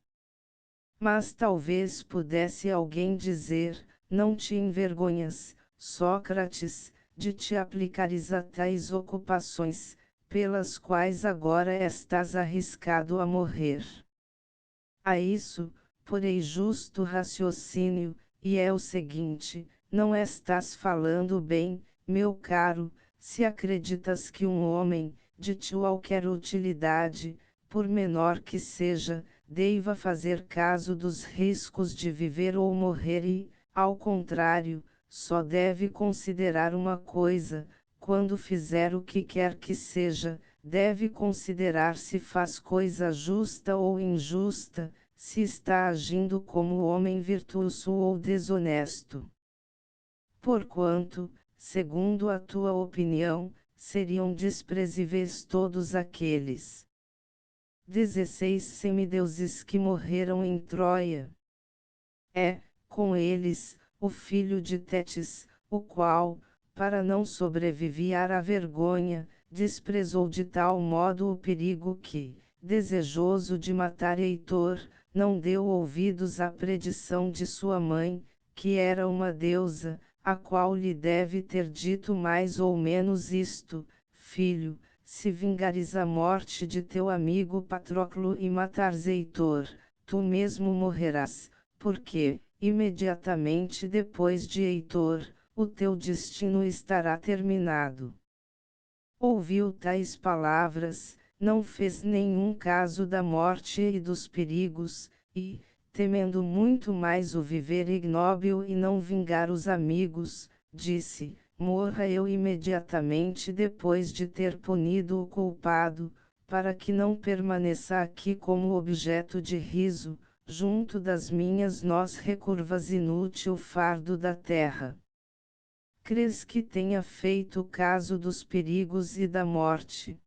Mas talvez pudesse alguém dizer, não te envergonhas, Sócrates, de te aplicares a tais ocupações, pelas quais agora estás arriscado a morrer. A isso, porei justo raciocínio, e é o seguinte: não estás falando bem, meu caro, se acreditas que um homem, de qualquer utilidade, por menor que seja, deva fazer caso dos riscos de viver ou morrer e, ao contrário, só deve considerar uma coisa, quando fizer o que quer que seja, deve considerar se faz coisa justa ou injusta, se está agindo como homem virtuoso ou desonesto. Porquanto, segundo a tua opinião, seriam desprezíveis todos aqueles 16 semideuses que morreram em Troia. Com eles, o filho de Tétis, o qual, para não sobreviver à vergonha, desprezou de tal modo o perigo que, desejoso de matar Heitor, não deu ouvidos à predição de sua mãe, que era uma deusa, a qual lhe deve ter dito mais ou menos isto: filho, se vingares a morte de teu amigo Patroclo e matares Heitor, tu mesmo morrerás, porque, imediatamente depois de Heitor, o teu destino estará terminado. Ouviu tais palavras, não fez nenhum caso da morte e dos perigos, e, temendo muito mais o viver ignóbil e não vingar os amigos, disse: morra eu imediatamente depois de ter punido o culpado, para que não permaneça aqui como objeto de riso, junto das minhas nós recurvas inútil fardo da terra. Crês que tenha feito caso dos perigos e da morte?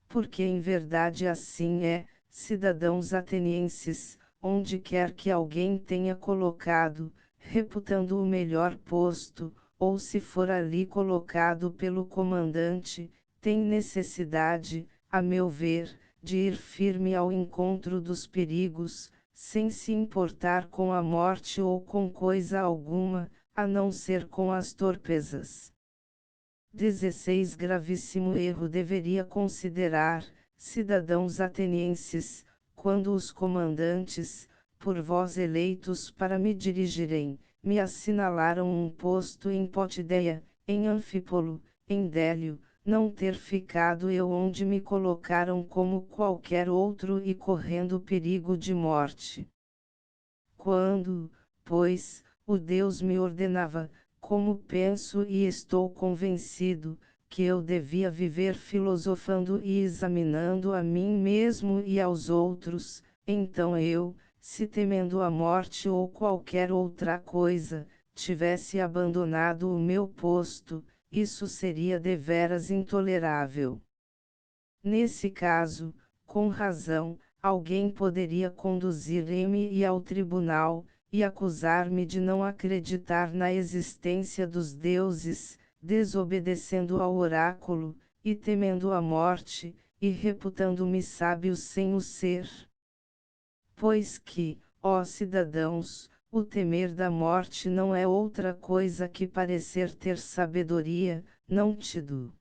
Porque em verdade assim é, cidadãos atenienses, onde quer que alguém tenha colocado, reputando o melhor posto, ou se for ali colocado pelo comandante, tem necessidade, a meu ver, de ir firme ao encontro dos perigos, sem se importar com a morte ou com coisa alguma, a não ser com as torpezas. 16 Gravíssimo erro deveria considerar, cidadãos atenienses, quando os comandantes, por vós eleitos para me dirigirem, me assinalaram um posto em Potideia, em Anfípolo, em Délio, não ter ficado eu onde me colocaram como qualquer outro e correndo perigo de morte. Quando, pois, o Deus me ordenava, como penso e estou convencido, que eu devia viver filosofando e examinando a mim mesmo e aos outros, então eu, se temendo a morte ou qualquer outra coisa, tivesse abandonado o meu posto, isso seria deveras intolerável. Nesse caso, com razão, alguém poderia conduzir-me ao tribunal, e acusar-me de não acreditar na existência dos deuses, desobedecendo ao oráculo, e temendo a morte, e reputando-me sábio sem o ser. Pois que, ó cidadãos, o temer da morte não é outra coisa que parecer ter sabedoria, não tido.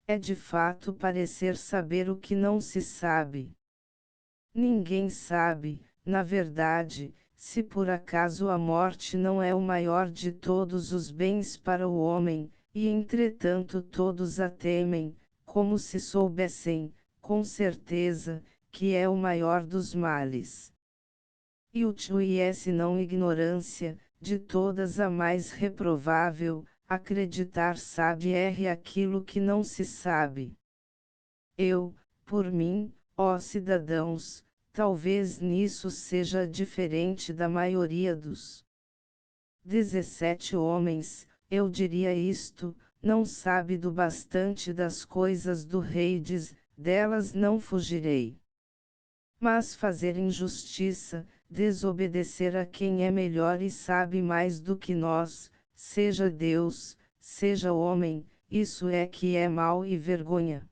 É de fato parecer saber o que não se sabe. Ninguém sabe, na verdade, se por acaso a morte não é o maior de todos os bens para o homem, e entretanto todos a temem, como se soubessem, com certeza, que é o maior dos males. E o se não ignorância, de todas a mais reprovável, acreditar sabe aquilo que não se sabe. Eu, por mim, ó cidadãos, talvez nisso seja diferente da maioria dos 17 homens, eu diria isto, não sabe do bastante das coisas do rei delas não fugirei. Mas fazer injustiça, desobedecer a quem é melhor e sabe mais do que nós, seja Deus, seja homem, isso é que é mal e vergonha.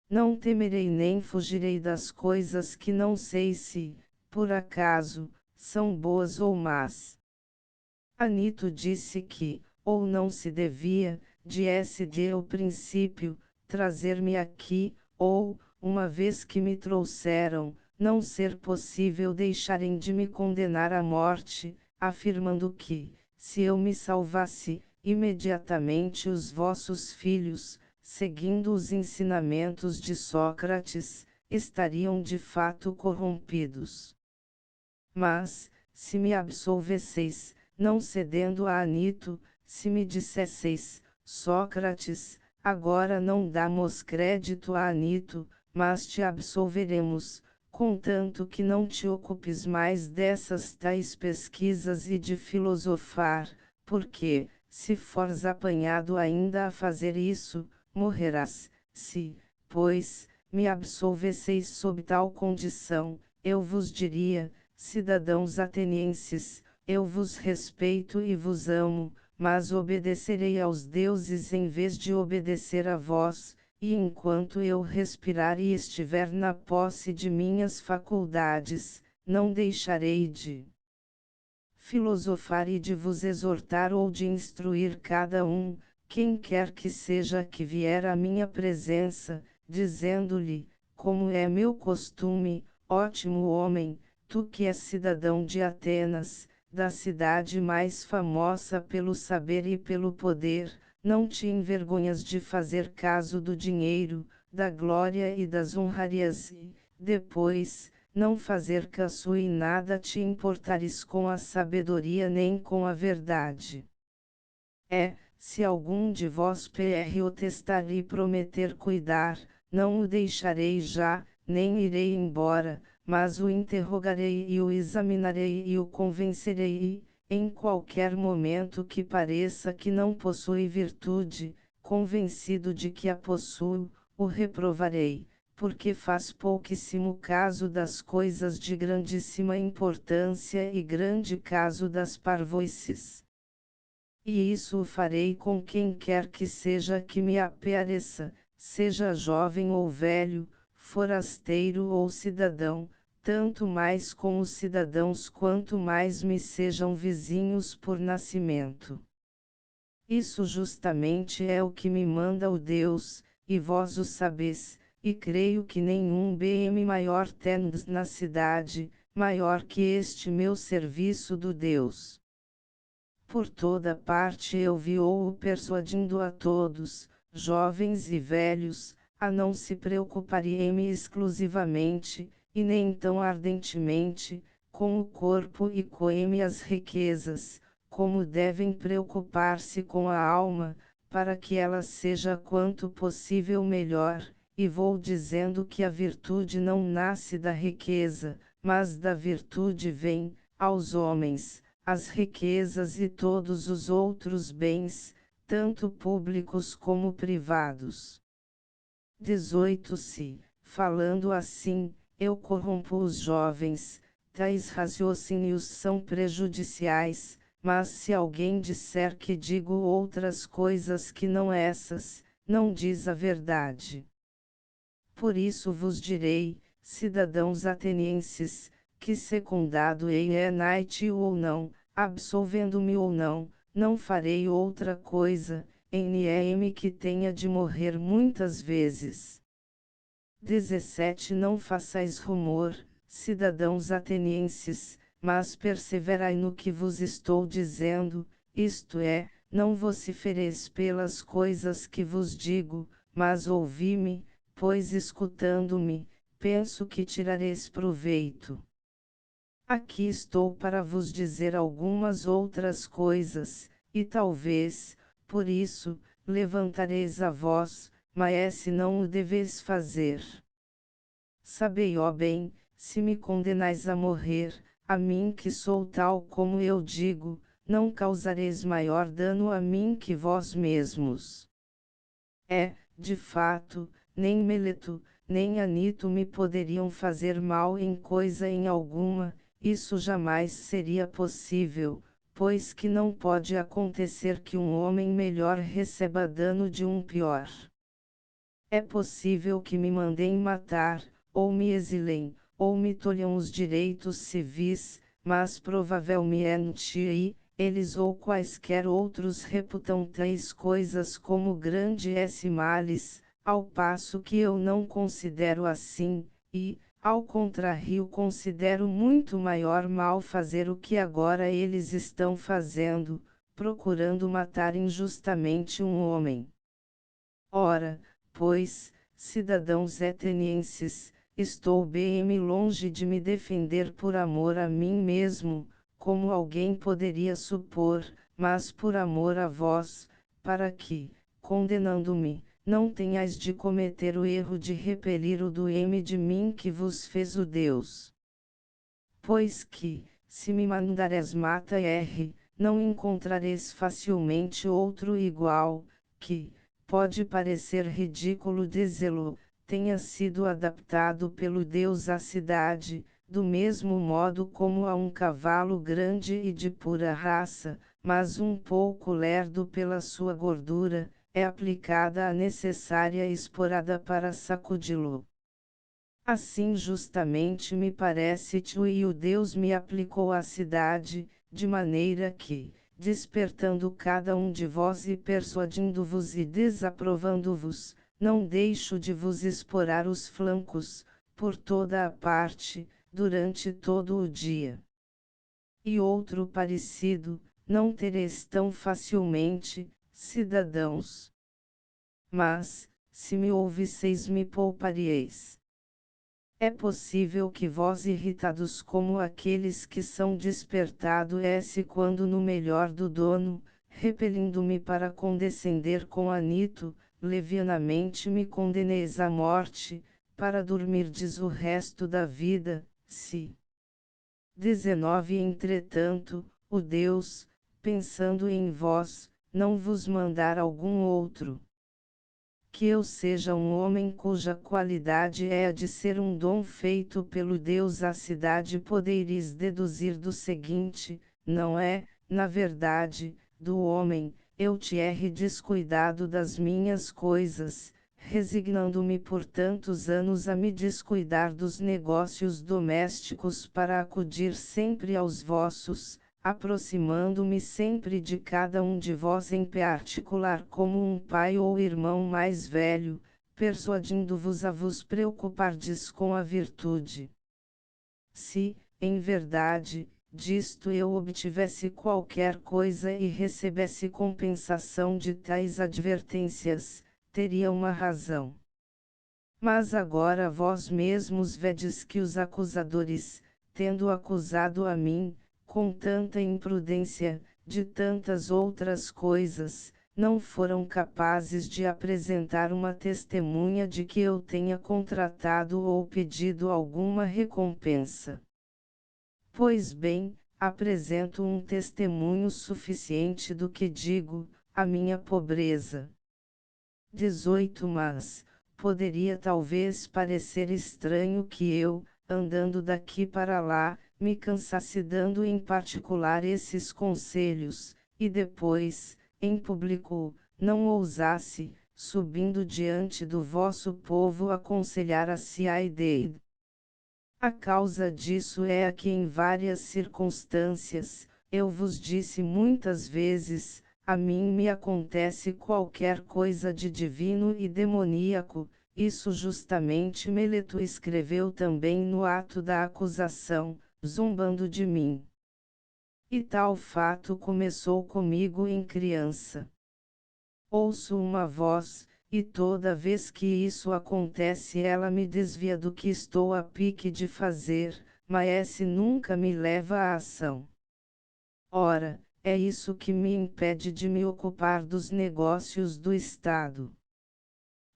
Não temerei nem fugirei das coisas que não sei se, por acaso, são boas ou más. Anito disse que, ou não se devia, de ao princípio, trazer-me aqui, ou, uma vez que me trouxeram, não ser possível deixarem de me condenar à morte, afirmando que, se eu me salvasse, imediatamente os vossos filhos, seguindo os ensinamentos de Sócrates, estariam de fato corrompidos. Mas, se me absolvesseis, não cedendo a Anito, se me dissesseis, Sócrates, agora não damos crédito a Anito, mas te absolveremos, contanto que não te ocupes mais dessas tais pesquisas e de filosofar, porque, se fores apanhado ainda a fazer isso, morrerás. Se, pois, me absolvesseis sob tal condição, eu vos diria, cidadãos atenienses, eu vos respeito e vos amo, mas obedecerei aos deuses em vez de obedecer a vós, e enquanto eu respirar e estiver na posse de minhas faculdades, não deixarei de filosofar e de vos exortar ou de instruir cada um, quem quer que seja que vier à minha presença, dizendo-lhe, como é meu costume, ótimo homem, tu que és cidadão de Atenas, da cidade mais famosa pelo saber e pelo poder, não te envergonhas de fazer caso do dinheiro, da glória e das honrarias e, depois, não fazer caso e nada te importares com a sabedoria nem com a verdade. Se algum de vós o testar e prometer cuidar, não o deixarei já, nem irei embora, mas o interrogarei e o examinarei e o convencerei e, em qualquer momento que pareça que não possui virtude, convencido de que a possuo, o reprovarei, porque faz pouquíssimo caso das coisas de grandíssima importância e grande caso das parvoices. E isso o farei com quem quer que seja que me apareça, seja jovem ou velho, forasteiro ou cidadão, tanto mais com os cidadãos quanto mais me sejam vizinhos por nascimento. Isso justamente é o que me manda o Deus, e vós o sabeis, e creio que nenhum bem maior tendes na cidade, maior que este meu serviço do Deus. Por toda parte eu vi-o persuadindo a todos, jovens e velhos, a não se preocuparem exclusivamente, e nem tão ardentemente, com o corpo e com as riquezas, como devem preocupar-se com a alma, para que ela seja quanto possível melhor, e vou dizendo que a virtude não nasce da riqueza, mas da virtude vem, aos homens, as riquezas e todos os outros bens, tanto públicos como privados. 18 Se, falando assim, eu corrompo os jovens, tais raciocínios são prejudiciais, mas se alguém disser que digo outras coisas que não essas, não diz a verdade. Por isso vos direi, cidadãos atenienses, que secundado ei night ou não, absolvendo-me ou não, não farei outra coisa, nem que tenha de morrer muitas vezes. 17 Não façais rumor, cidadãos atenienses, mas perseverai no que vos estou dizendo, isto é, não vocifereis pelas coisas que vos digo, mas ouvi-me, pois escutando-me, penso que tirareis proveito. Aqui estou para vos dizer algumas outras coisas, e talvez, por isso, levantareis a voz, mas não o deveis fazer. Sabei, ó bem, se me condenais a morrer, a mim que sou tal como eu digo, não causareis maior dano a mim que vós mesmos. De fato, nem Meleto, nem Anito me poderiam fazer mal em coisa em alguma, isso jamais seria possível, pois que não pode acontecer que um homem melhor receba dano de um pior. É possível que me mandem matar, ou me exilem, ou me tolham os direitos civis, mas provavelmente eles ou quaisquer outros reputam tais coisas como grande males, ao passo que eu não considero assim, e, ao contrário, considero muito maior mal fazer o que agora eles estão fazendo, procurando matar injustamente um homem. Ora, pois, cidadãos atenienses, estou bem longe de me defender por amor a mim mesmo, como alguém poderia supor, mas por amor a vós, para que, condenando-me, não tenhais de cometer o erro de repelir o do de mim que vos fez o Deus. Pois que, se me mandares matar, não encontrareis facilmente outro igual, que, pode parecer ridículo dizê-lo, tenha sido adaptado pelo Deus à cidade, do mesmo modo como a um cavalo grande e de pura raça, mas um pouco lerdo pela sua gordura, é aplicada a necessária esporada para sacudi-lo. Assim justamente me parece e o Deus me aplicou à cidade, de maneira que, despertando cada um de vós e persuadindo-vos e desaprovando-vos, não deixo de vos esporar os flancos, por toda a parte, durante todo o dia. E outro parecido, não tereis tão facilmente, cidadãos. Mas, se me ouvisseis me pouparíeis. É possível que vós irritados como aqueles que são despertados quando no melhor do dono, repelindo-me para condescender com Anito, levianamente me condeneis à morte, para dormirdes o resto da vida, se. 19 Entretanto, o Deus, pensando em vós, não vos mandar algum outro. Que eu seja um homem cuja qualidade é a de ser um dom feito pelo Deus à cidade, podeis deduzir do seguinte: não é, na verdade, do homem, eu tinha descuidado das minhas coisas, resignando-me por tantos anos a me descuidar dos negócios domésticos para acudir sempre aos vossos, aproximando-me sempre de cada um de vós em particular como um pai ou irmão mais velho, persuadindo-vos a vos preocupardes com a virtude. Se, em verdade, disto eu obtivesse qualquer coisa e recebesse compensação de tais advertências, teria uma razão. Mas agora vós mesmos vedes que os acusadores, tendo acusado a mim, com tanta imprudência, de tantas outras coisas, não foram capazes de apresentar uma testemunha de que eu tenha contratado ou pedido alguma recompensa. Pois bem, apresento um testemunho suficiente do que digo, a minha pobreza. 18 Mas, poderia talvez parecer estranho que eu, andando daqui para lá, me cansasse dando em particular esses conselhos, e depois, em público, não ousasse, subindo diante do vosso povo aconselhar a Ciaidei. A causa disso é a que em várias circunstâncias, eu vos disse muitas vezes, a mim me acontece qualquer coisa de divino e demoníaco, isso justamente Meleto escreveu também no ato da acusação, zombando de mim. E tal fato começou comigo em criança. Ouço uma voz, e toda vez que isso acontece ela me desvia do que estou a pique de fazer, mas nunca me leva à ação. Ora, é isso que me impede de me ocupar dos negócios do Estado.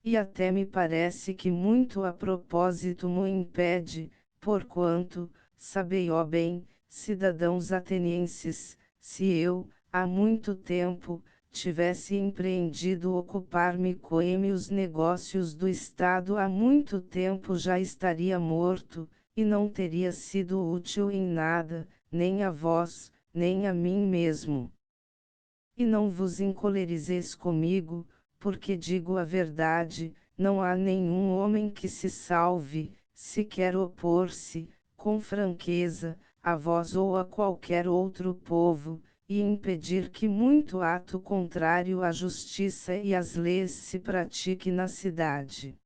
E até me parece que muito a propósito me impede, porquanto, sabei ó bem, cidadãos atenienses, se eu, há muito tempo, tivesse empreendido ocupar-me com os negócios do Estado há muito tempo já estaria morto, e não teria sido útil em nada, nem a vós, nem a mim mesmo. E não vos encolerizeis comigo, porque digo a verdade, não há nenhum homem que se salve, se quer opor-se, com franqueza, a vós ou a qualquer outro povo, e impedir que muito ato contrário à justiça e às leis se pratique na cidade.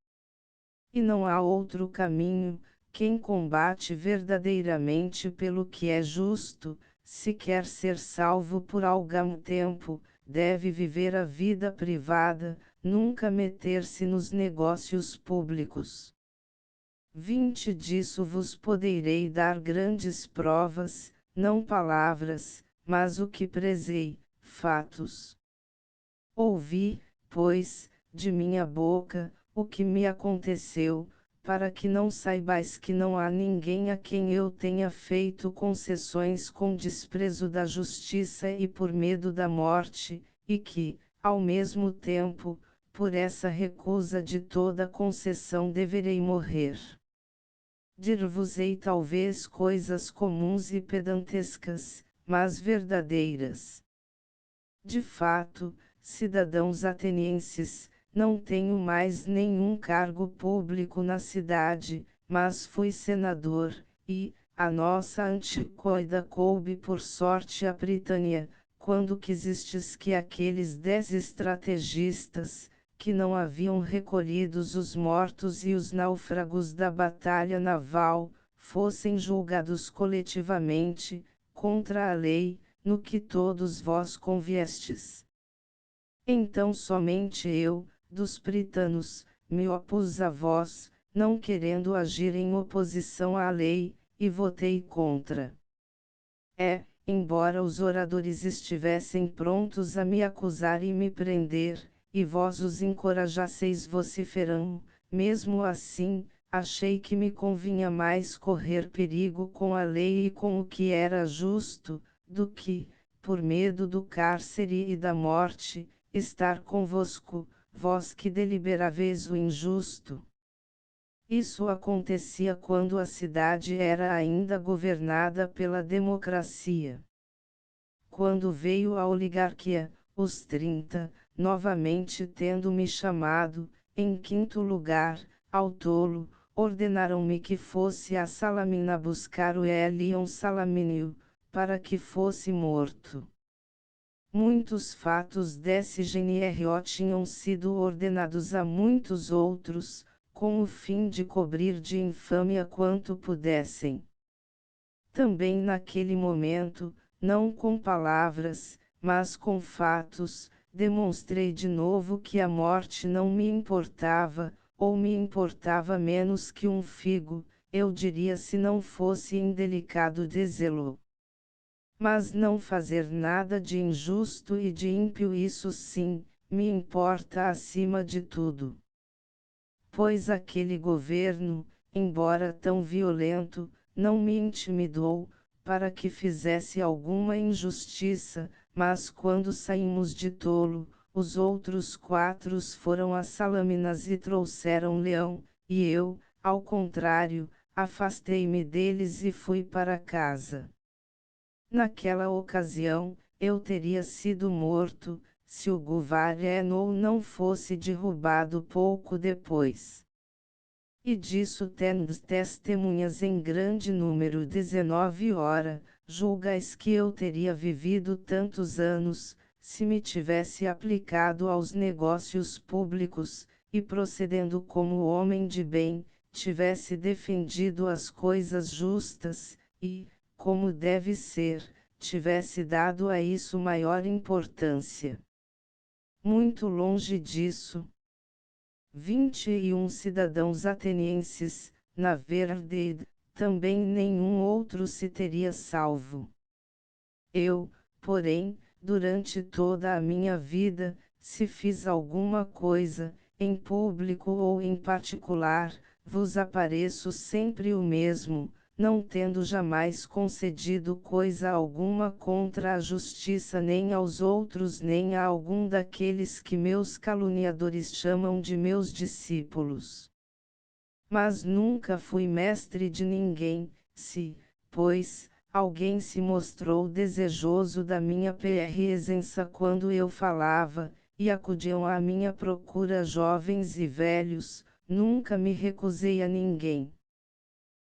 E não há outro caminho, quem combate verdadeiramente pelo que é justo, se quer ser salvo por algum tempo, deve viver a vida privada, nunca meter-se nos negócios públicos. 20 Disso vos poderei dar grandes provas, não palavras, mas o que prezei, fatos. Ouvi, pois, de minha boca, o que me aconteceu, para que não saibais que não há ninguém a quem eu tenha feito concessões com desprezo da justiça e por medo da morte, e que, ao mesmo tempo, por essa recusa de toda concessão deverei morrer. Dir-vos-ei talvez coisas comuns e pedantescas, mas verdadeiras. De fato, cidadãos atenienses, não tenho mais nenhum cargo público na cidade, mas fui senador, e, a nossa anticoida coube por sorte a Britânia, quando quisestes que aqueles 10 estrategistas, que não haviam recolhidos os mortos e os náufragos da batalha naval, fossem julgados coletivamente, contra a lei, no que todos vós conviestes. Então somente eu, dos britanos, me opus a vós, não querendo agir em oposição à lei, e votei contra. Embora os oradores estivessem prontos a me acusar e me prender, e vós os encorajasseis vociferando, mesmo assim, achei que me convinha mais correr perigo com a lei e com o que era justo, do que, por medo do cárcere e da morte, estar convosco, vós que deliberáveis o injusto. Isso acontecia quando a cidade era ainda governada pela democracia. Quando veio a oligarquia, os 30, novamente tendo-me chamado, em quinto lugar, ao tolo, ordenaram-me que fosse a Salamina buscar o Elion Salamínio, para que fosse morto. Muitos fatos desse gênero tinham sido ordenados a muitos outros, com o fim de cobrir de infâmia quanto pudessem. Também naquele momento, não com palavras, mas com fatos, demonstrei de novo que a morte não me importava, ou me importava menos que um figo, eu diria se não fosse indelicado dizê-lo. Mas não fazer nada de injusto e de ímpio, isso sim, me importa acima de tudo. Pois aquele governo, embora tão violento, não me intimidou, para que fizesse alguma injustiça, mas quando saímos de Tolo, os outros 4 foram a Salaminas e trouxeram leão, e eu, ao contrário, afastei-me deles e fui para casa. Naquela ocasião, eu teria sido morto, se o governo não fosse derrubado pouco depois. E disso temos testemunhas em grande número. 19 horas, julgais que eu teria vivido tantos anos, se me tivesse aplicado aos negócios públicos, e procedendo como homem de bem, tivesse defendido as coisas justas, e, como deve ser, tivesse dado a isso maior importância. Muito longe disso. 21 cidadãos atenienses, na verdade, também nenhum outro se teria salvo. Eu, porém, durante toda a minha vida, se fiz alguma coisa, em público ou em particular, vos apareço sempre o mesmo, não tendo jamais concedido coisa alguma contra a justiça nem aos outros nem a algum daqueles que meus caluniadores chamam de meus discípulos. Mas nunca fui mestre de ninguém, se, pois, alguém se mostrou desejoso da minha presença quando eu falava, e acudiam à minha procura jovens e velhos, nunca me recusei a ninguém.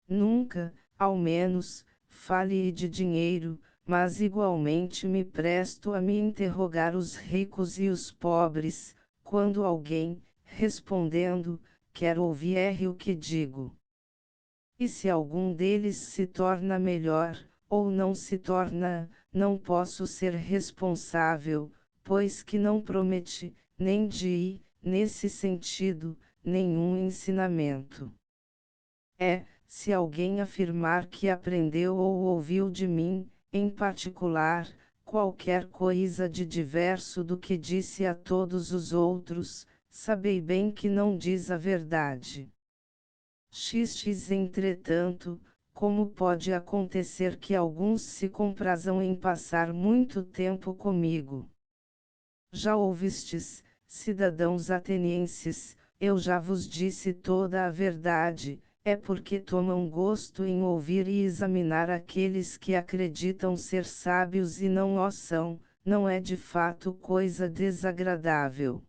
Nunca, ao menos, fale de dinheiro, mas igualmente me presto a me interrogar os ricos e os pobres, quando alguém, respondendo, quer ouvir o que digo. E se algum deles se torna melhor, ou não se torna, não posso ser responsável, pois que não prometi, nem di, nesse sentido, nenhum ensinamento. Se alguém afirmar que aprendeu ou ouviu de mim, em particular, qualquer coisa de diverso do que disse a todos os outros, sabei bem que não diz a verdade. Entretanto, como pode acontecer que alguns se comprazam em passar muito tempo comigo? Já ouvistes, cidadãos atenienses, eu já vos disse toda a verdade, é porque tomam gosto em ouvir e examinar aqueles que acreditam ser sábios e não o são, não é de fato coisa desagradável.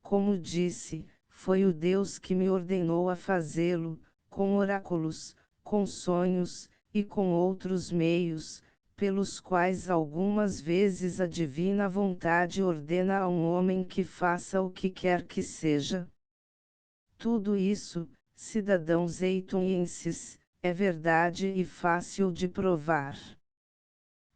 Como disse, foi o Deus que me ordenou a fazê-lo, com oráculos, com sonhos, e com outros meios, pelos quais algumas vezes a divina vontade ordena a um homem que faça o que quer que seja. Tudo isso, cidadãos eitonienses, é verdade e fácil de provar.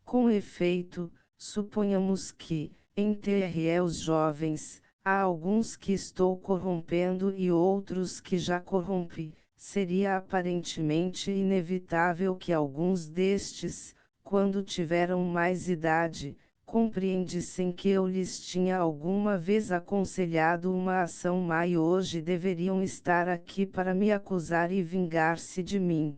Com efeito, suponhamos que, entre os jovens, há alguns que estou corrompendo e outros que já corrompi, seria aparentemente inevitável que alguns destes, quando tiveram mais idade, compreendessem que eu lhes tinha alguma vez aconselhado uma ação má e hoje deveriam estar aqui para me acusar e vingar-se de mim.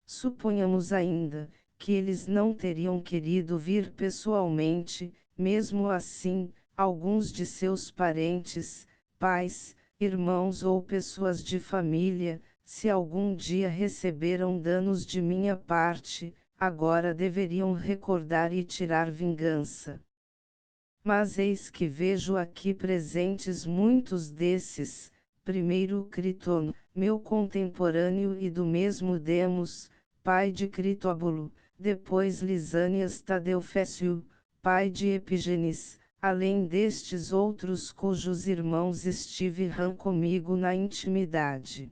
Suponhamos ainda, que eles não teriam querido vir pessoalmente, mesmo assim, alguns de seus parentes, pais, irmãos ou pessoas de família, se algum dia receberam danos de minha parte, agora deveriam recordar e tirar vingança. Mas eis que vejo aqui presentes muitos desses, primeiro Criton, meu contemporâneo e do mesmo Demos, pai de Critóbulo, depois Lisânias Tadeufécio, pai de Epigenes, além destes outros cujos irmãos estiveram comigo na intimidade.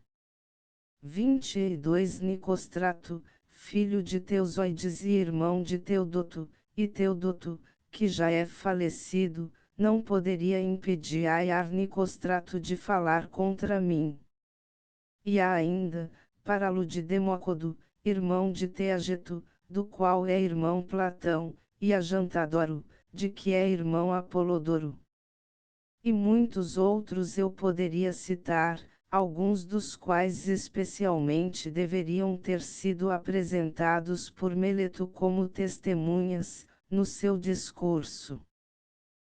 22 Nicostrato, filho de Teusoides e irmão de Teodoto, e Teodoto, que já é falecido, não poderia impedir a Nicostrato de falar contra mim. E há ainda, Paralo de Demócodo, irmão de Teageto, do qual é irmão Platão, e a Jantadoro, de que é irmão Apolodoro. E muitos outros eu poderia citar, alguns dos quais especialmente deveriam ter sido apresentados por Meleto como testemunhas, no seu discurso.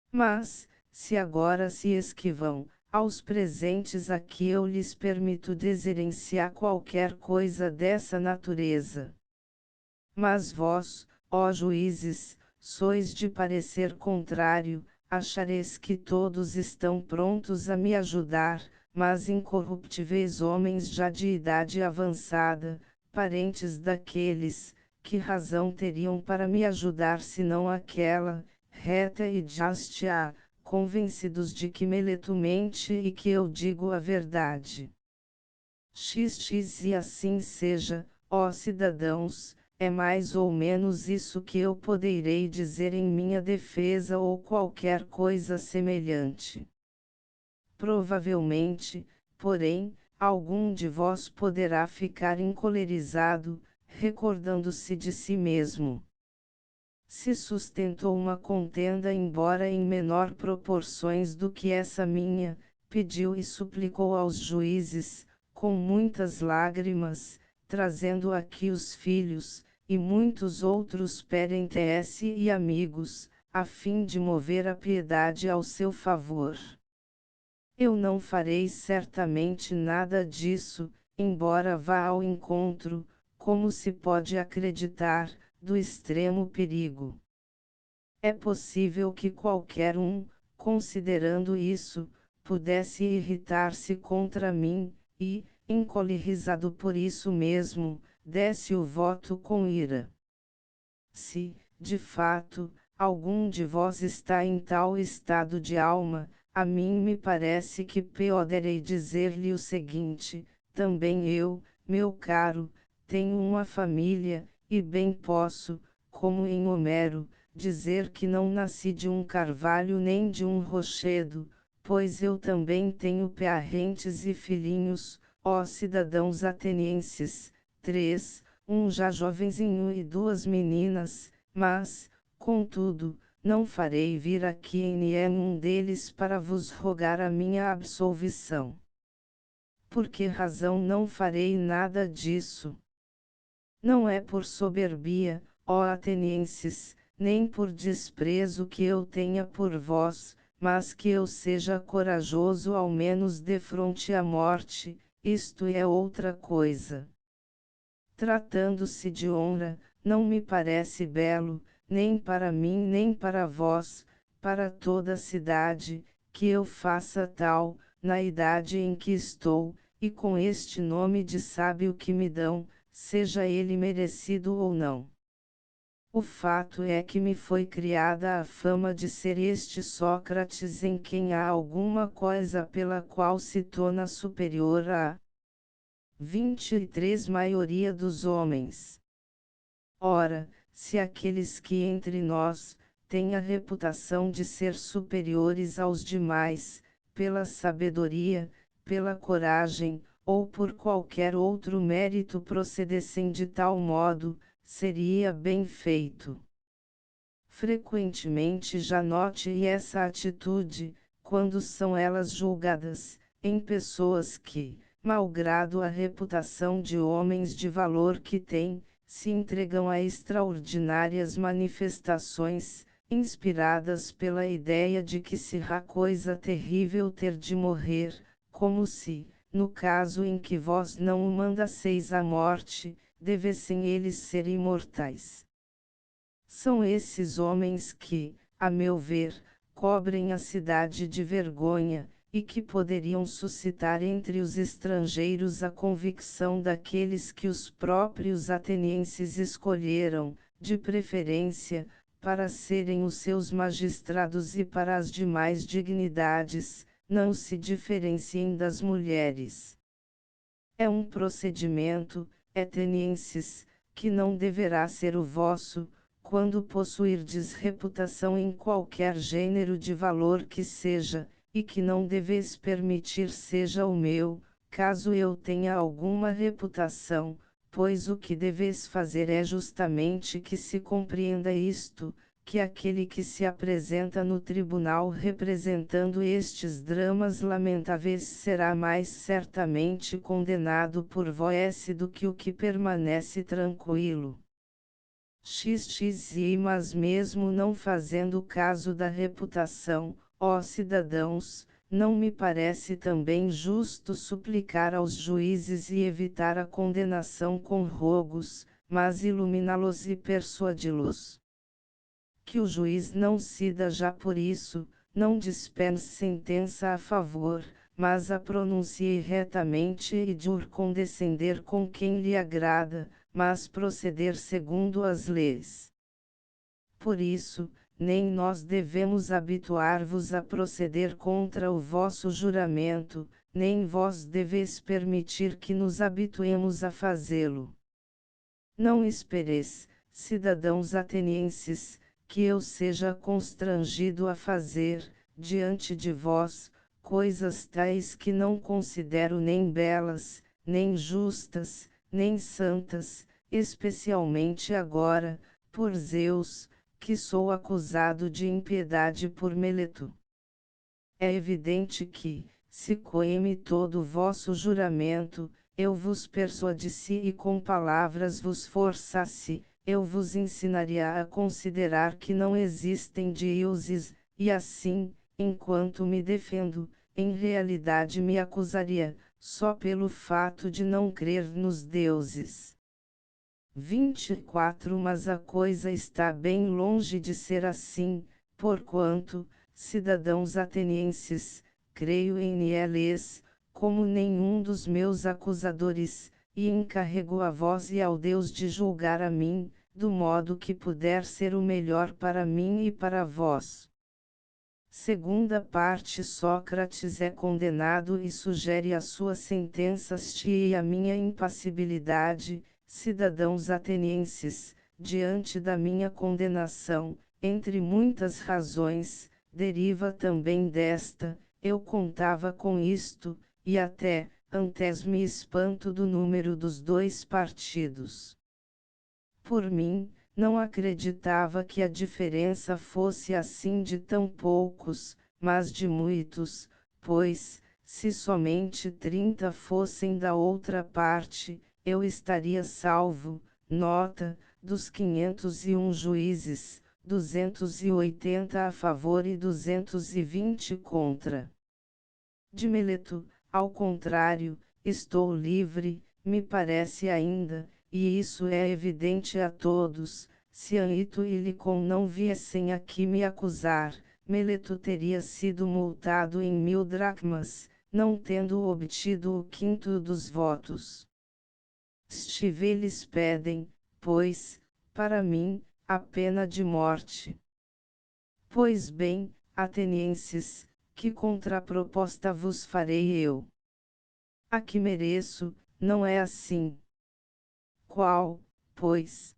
Mas, se agora se esquivam, Aos presentes aqui eu lhes permito deserenciar qualquer coisa dessa natureza. Mas vós, ó juízes, sois de parecer contrário, achareis que todos estão prontos a me ajudar, mas incorruptíveis homens já de idade avançada, parentes daqueles, que razão teriam para me ajudar senão aquela, reta e justa, convencidos de que Meleto mente e que eu digo a verdade. E assim seja, ó cidadãos, é mais ou menos isso que eu poderei dizer em minha defesa ou qualquer coisa semelhante. Provavelmente, porém, algum de vós poderá ficar encolerizado, recordando-se de si mesmo. Se sustentou uma contenda embora em menor proporções do que essa minha, pediu e suplicou aos juízes, com muitas lágrimas, trazendo aqui os filhos, e muitos outros parentes e amigos, a fim de mover a piedade ao seu favor. Eu não farei certamente nada disso, embora vá ao encontro, como se pode acreditar, do extremo perigo. É possível que qualquer um, considerando isso, pudesse irritar-se contra mim, e, encolerizado por isso mesmo, desse o voto com ira. Se, de fato, algum de vós está em tal estado de alma, a mim me parece que poderei dizer-lhe o seguinte: também eu, meu caro, tenho uma família, e bem posso, como em Homero, dizer que não nasci de um carvalho nem de um rochedo, pois eu também tenho parentes e filhinhos, ó cidadãos atenienses. 3. Um já jovenzinho e duas meninas, mas, contudo, não farei vir aqui em nenhum deles para vos rogar a minha absolvição. Por que razão não farei nada disso? Não é por soberbia, ó atenienses, nem por desprezo que eu tenha por vós, mas que eu seja corajoso ao menos defronte à morte, isto é outra coisa. Tratando-se de honra, não me parece belo, nem para mim nem para vós, para toda a cidade, que eu faça tal, na idade em que estou, e com este nome de sábio que me dão, seja ele merecido ou não. O fato é que me foi criada a fama de ser este Sócrates em quem há alguma coisa pela qual se torna superior a 23 maioria dos homens. Ora, se aqueles que entre nós, têm a reputação de ser superiores aos demais, pela sabedoria, pela coragem, ou por qualquer outro mérito procedessem de tal modo, seria bem feito. Frequentemente já note essa atitude, quando são elas julgadas, em pessoas que, malgrado a reputação de homens de valor que têm, se entregam a extraordinárias manifestações, inspiradas pela ideia de que será coisa terrível ter de morrer, como se, no caso em que vós não o mandasseis à morte, devessem eles ser imortais. São esses homens que, a meu ver, cobrem a cidade de vergonha, e que poderiam suscitar entre os estrangeiros a convicção daqueles que os próprios atenienses escolheram, de preferência, para serem os seus magistrados e para as demais dignidades, não se diferenciem das mulheres. É um procedimento, atenienses, que não deverá ser o vosso, quando possuirdes reputação em qualquer gênero de valor que seja, e que não deveis permitir seja o meu, caso eu tenha alguma reputação, pois o que deveis fazer é justamente que se compreenda isto, que aquele que se apresenta no tribunal representando estes dramas lamentáveis será mais certamente condenado por vós do que o que permanece tranquilo. Mas mesmo não fazendo caso da reputação, ó cidadãos, não me parece também justo suplicar aos juízes e evitar a condenação com rogos, mas iluminá-los e persuadi-los. Que o juiz não cida já por isso, não dispense sentença a favor, mas a pronuncie retamente e jure condescender com quem lhe agrada, mas proceder segundo as leis. Por isso, nem nós devemos habituar-vos a proceder contra o vosso juramento, nem vós deveis permitir que nos habituemos a fazê-lo. Não espereis, cidadãos atenienses, que eu seja constrangido a fazer, diante de vós, coisas tais que não considero nem belas, nem justas, nem santas, especialmente agora, por Zeus, que sou acusado de impiedade por Meleto. É evidente que, se coeme todo o vosso juramento, eu vos persuadisse e com palavras vos forçasse, eu vos ensinaria a considerar que não existem deuses, e assim, enquanto me defendo, em realidade me acusaria, só pelo fato de não crer nos deuses. 24 Mas a coisa está bem longe de ser assim, porquanto, cidadãos atenienses, creio em eles, como nenhum dos meus acusadores, e encarrego a vós e ao Deus de julgar a mim, do modo que puder ser o melhor para mim e para vós. Segunda parte Sócrates é condenado e sugere a sua sentença e a minha impassibilidade, cidadãos atenienses, diante da minha condenação, entre muitas razões, deriva também desta, eu contava com isto, e até, antes me espanto do número dos dois partidos. Por mim, não acreditava que a diferença fosse assim de tão poucos, mas de muitos, pois, se somente 30 fossem da outra parte, eu estaria salvo. Nota, dos 501 juízes, 280 a favor e 220 contra. De Meleto, ao contrário, estou livre, me parece ainda, e isso é evidente a todos, se Anito e Licon não viessem aqui me acusar, Meleto teria sido multado em 1000 dracmas, não tendo obtido o quinto dos votos. Eles pedem, pois, para mim, a pena de morte. Pois bem, atenienses, que contraproposta vos farei eu? A que mereço, não é assim. Qual, pois?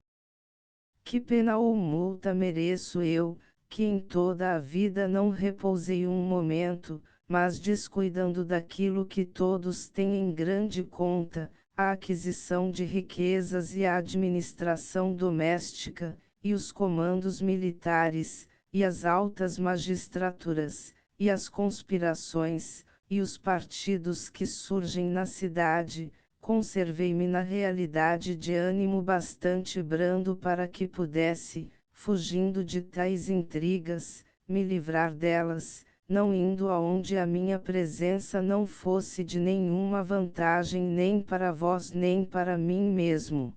Que pena ou multa mereço eu, que em toda a vida não repousei um momento, mas descuidando daquilo que todos têm em grande conta, a aquisição de riquezas e a administração doméstica, e os comandos militares, e as altas magistraturas, e as conspirações, e os partidos que surgem na cidade, conservei-me na realidade de ânimo bastante brando para que pudesse, fugindo de tais intrigas, me livrar delas, não indo aonde a minha presença não fosse de nenhuma vantagem nem para vós nem para mim mesmo.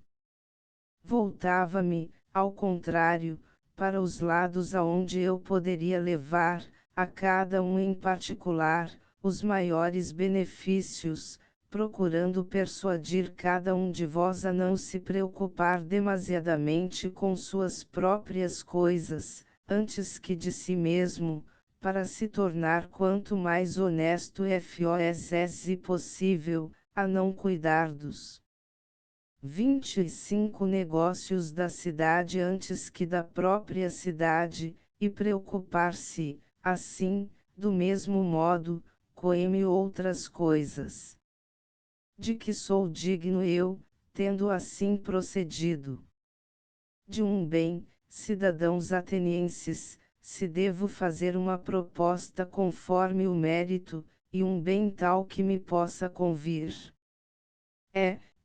Voltava-me, ao contrário, para os lados aonde eu poderia levar, a cada um em particular, os maiores benefícios, procurando persuadir cada um de vós a não se preocupar demasiadamente com suas próprias coisas, antes que de si mesmo, para se tornar quanto mais honesto e fosse possível, a não cuidar dos 25 negócios da cidade antes que da própria cidade, e preocupar-se, assim, do mesmo modo, com outras coisas. De que sou digno eu, tendo assim procedido. De um bem, cidadãos atenienses, se devo fazer uma proposta conforme o mérito, e um bem tal que me possa convir.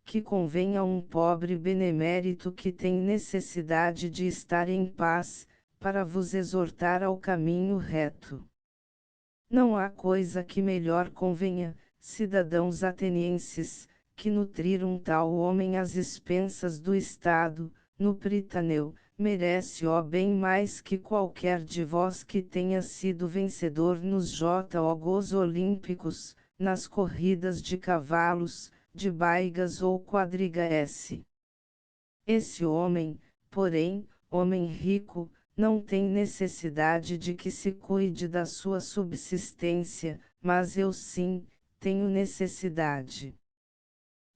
Que convém a um pobre benemérito que tem necessidade de estar em paz, para vos exortar ao caminho reto. Não há coisa que melhor convenha, cidadãos atenienses, que nutrir um tal homem às expensas do Estado, no Pritaneu, merece ó bem mais que qualquer de vós que tenha sido vencedor nos Jogos Olímpicos, nas corridas de cavalos, de baigas ou quadrigas. Esse homem, porém, homem rico, não tem necessidade de que se cuide da sua subsistência, mas eu sim, tenho necessidade.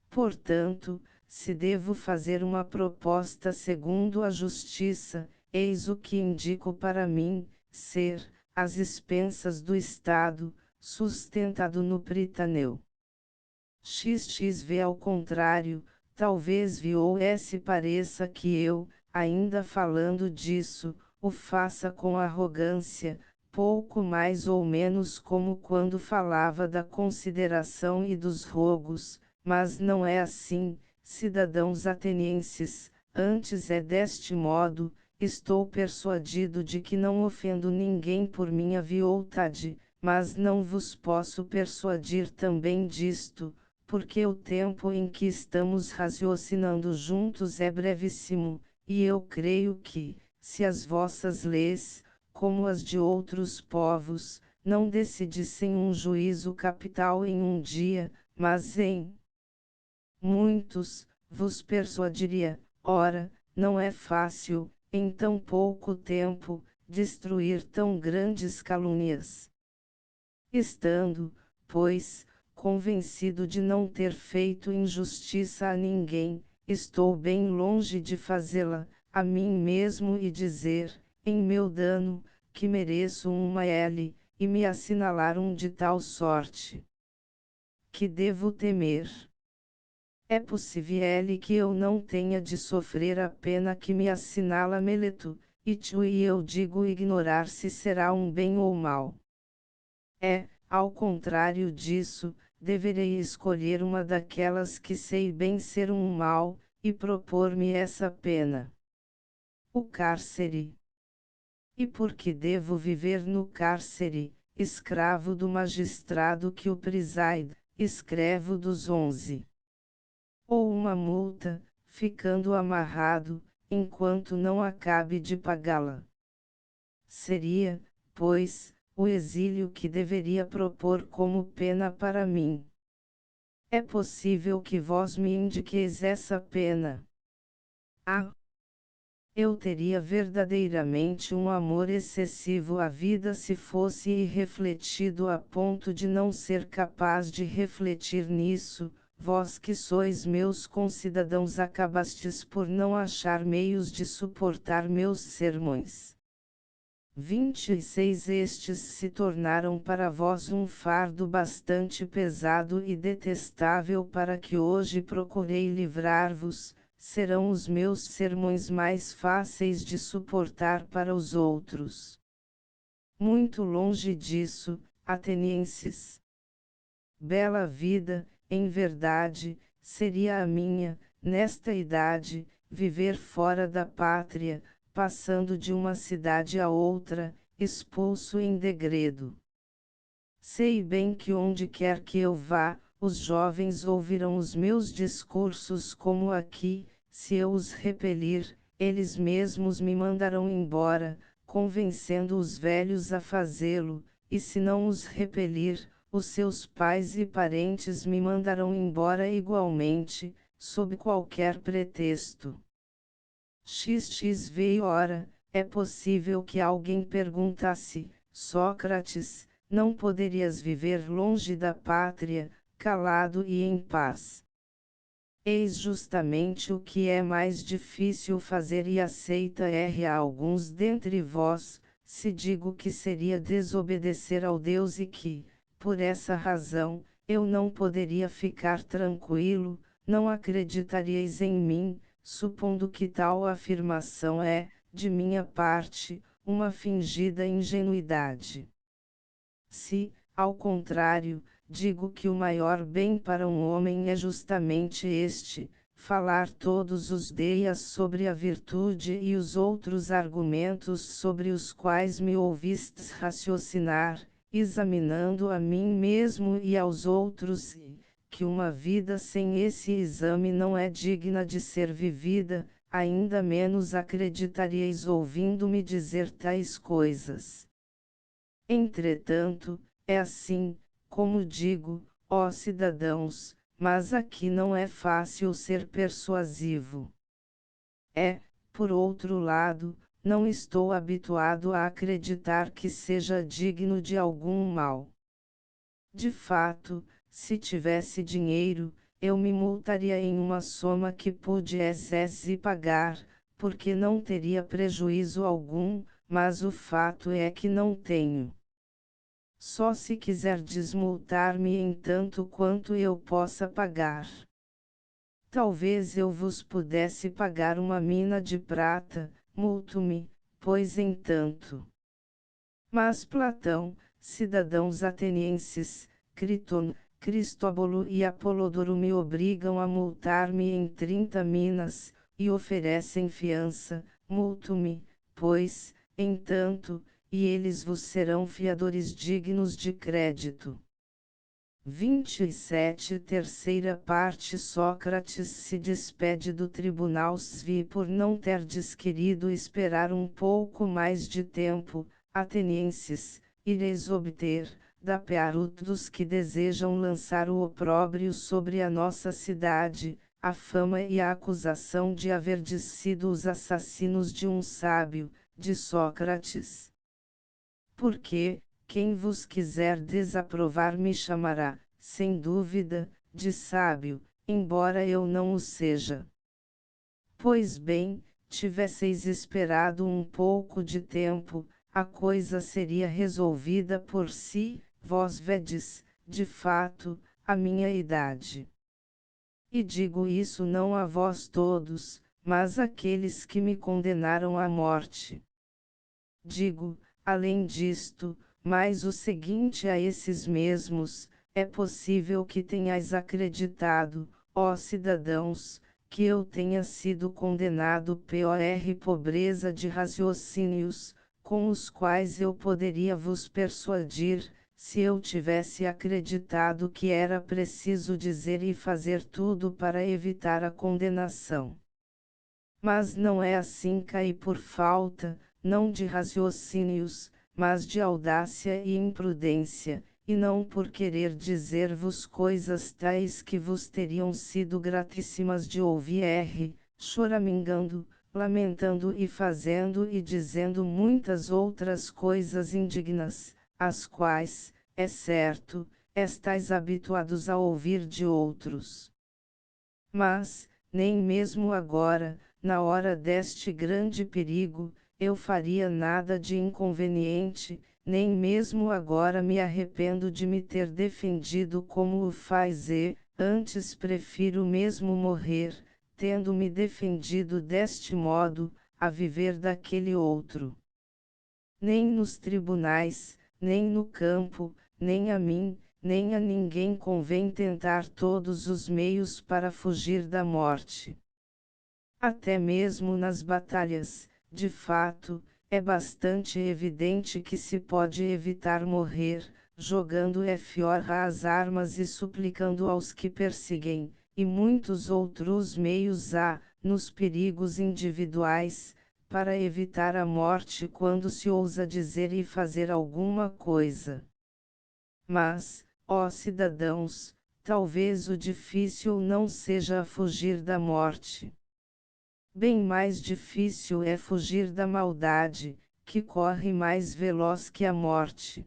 Portanto, se devo fazer uma proposta segundo a justiça, eis o que indico para mim, ser, às expensas do Estado, sustentado no Pritaneu. XXV ao contrário, talvez vi ou se pareça que eu, ainda falando disso, o faça com arrogância, pouco mais ou menos como quando falava da consideração e dos rogos, mas não é assim, cidadãos atenienses, antes é deste modo, estou persuadido de que não ofendo ninguém por minha vontade, mas não vos posso persuadir também disto, porque o tempo em que estamos raciocinando juntos é brevíssimo, e eu creio que, se as vossas leis, como as de outros povos, não decidissem um juízo capital em um dia, mas em muitos, vos persuadiria, ora, não é fácil, em tão pouco tempo, destruir tão grandes calúnias. Estando, pois, convencido de não ter feito injustiça a ninguém, estou bem longe de fazê-la, a mim mesmo e dizer, em meu dano, que mereço uma L, e me assinalar um de tal sorte. Que devo temer? É possível que eu não tenha de sofrer a pena que me assinala Meleto, e tu e eu digo ignorar se será um bem ou mal. Ao contrário disso, deverei escolher uma daquelas que sei bem ser um mal, e propor-me essa pena. O cárcere. E por que devo viver no cárcere, escravo do magistrado que o preside, escravo dos 11? Ou uma multa, ficando amarrado, enquanto não acabe de pagá-la. Seria, pois, o exílio que deveria propor como pena para mim. É possível que vós me indiqueis essa pena. Ah! Eu teria verdadeiramente um amor excessivo à vida se fosse irrefletido a ponto de não ser capaz de refletir nisso. Vós que sois meus concidadãos acabastes por não achar meios de suportar meus sermões. 26 Estes se tornaram para vós um fardo bastante pesado e detestável para que hoje procurei livrar-vos, serão os meus sermões mais fáceis de suportar para os outros. Muito longe disso, atenienses. Bela vida, em verdade, seria a minha, nesta idade, viver fora da pátria, passando de uma cidade a outra, expulso em degredo. Sei bem que onde quer que eu vá, os jovens ouvirão os meus discursos como aqui, se eu os repelir, eles mesmos me mandarão embora, convencendo os velhos a fazê-lo, e se não os repelir, os seus pais e parentes me mandarão embora igualmente, sob qualquer pretexto. XXV Ora, é possível que alguém perguntasse, Sócrates, não poderias viver longe da pátria, calado e em paz? Eis justamente o que é mais difícil fazer e aceita a alguns dentre vós, se digo que seria desobedecer ao Deus e que, por essa razão, eu não poderia ficar tranquilo, não acreditaríeis em mim, supondo que tal afirmação é, de minha parte, uma fingida ingenuidade. Se, ao contrário, digo que o maior bem para um homem é justamente este, falar todos os dias sobre a virtude e os outros argumentos sobre os quais me ouvistes raciocinar, examinando a mim mesmo e aos outros, que uma vida sem esse exame não é digna de ser vivida, ainda menos acreditaríeis ouvindo-me dizer tais coisas. Entretanto, é assim, como digo, ó cidadãos, mas aqui não é fácil ser persuasivo. Por outro lado, não estou habituado a acreditar que seja digno de algum mal. De fato, se tivesse dinheiro, eu me multaria em uma soma que pudesse pagar, porque não teria prejuízo algum, mas o fato é que não tenho. Só se quiser desmultar-me em tanto quanto eu possa pagar. Talvez eu vos pudesse pagar uma mina de prata, multo-me, pois em tanto. Mas Platão, cidadãos atenienses, Criton, Cristóbulo e Apolodoro me obrigam a multar-me em 30 minas, e oferecem fiança, multo-me, pois, em tanto, e eles vos serão fiadores dignos de crédito. 27 Terceira parte Sócrates se despede do tribunal SVI por não ter querido esperar um pouco mais de tempo. Atenienses, ireis obter, da parte dos que desejam lançar o opróbrio sobre a nossa cidade, a fama e a acusação de haver sido os assassinos de um sábio, de Sócrates. Porque, quem vos quiser desaprovar me chamará, sem dúvida, de sábio, embora eu não o seja. Pois bem, tivesseis esperado um pouco de tempo, a coisa seria resolvida por si, vós vedes, de fato, a minha idade. E digo isso não a vós todos, mas àqueles que me condenaram à morte. Digo, além disto, mais o seguinte a esses mesmos: é possível que tenhais acreditado, ó cidadãos, que eu tenha sido condenado por pobreza de raciocínios, com os quais eu poderia vos persuadir, se eu tivesse acreditado que era preciso dizer e fazer tudo para evitar a condenação. Mas não é assim, caí por falta, não de raciocínios, mas de audácia e imprudência, e não por querer dizer-vos coisas tais que vos teriam sido gratíssimas de ouvir, choramingando, lamentando e fazendo e dizendo muitas outras coisas indignas, as quais, é certo, estais habituados a ouvir de outros. Mas, nem mesmo agora, na hora deste grande perigo, eu faria nada de inconveniente, nem mesmo agora me arrependo de me ter defendido como o faz antes prefiro mesmo morrer, tendo me defendido deste modo, a viver daquele outro. Nem nos tribunais, nem no campo, nem a mim, nem a ninguém convém tentar todos os meios para fugir da morte. Até mesmo nas batalhas, de fato, é bastante evidente que se pode evitar morrer, jogando fora as armas e suplicando aos que perseguem, e muitos outros meios há, nos perigos individuais, para evitar a morte quando se ousa dizer e fazer alguma coisa. Mas, ó cidadãos, talvez o difícil não seja fugir da morte. Bem mais difícil é fugir da maldade, que corre mais veloz que a morte.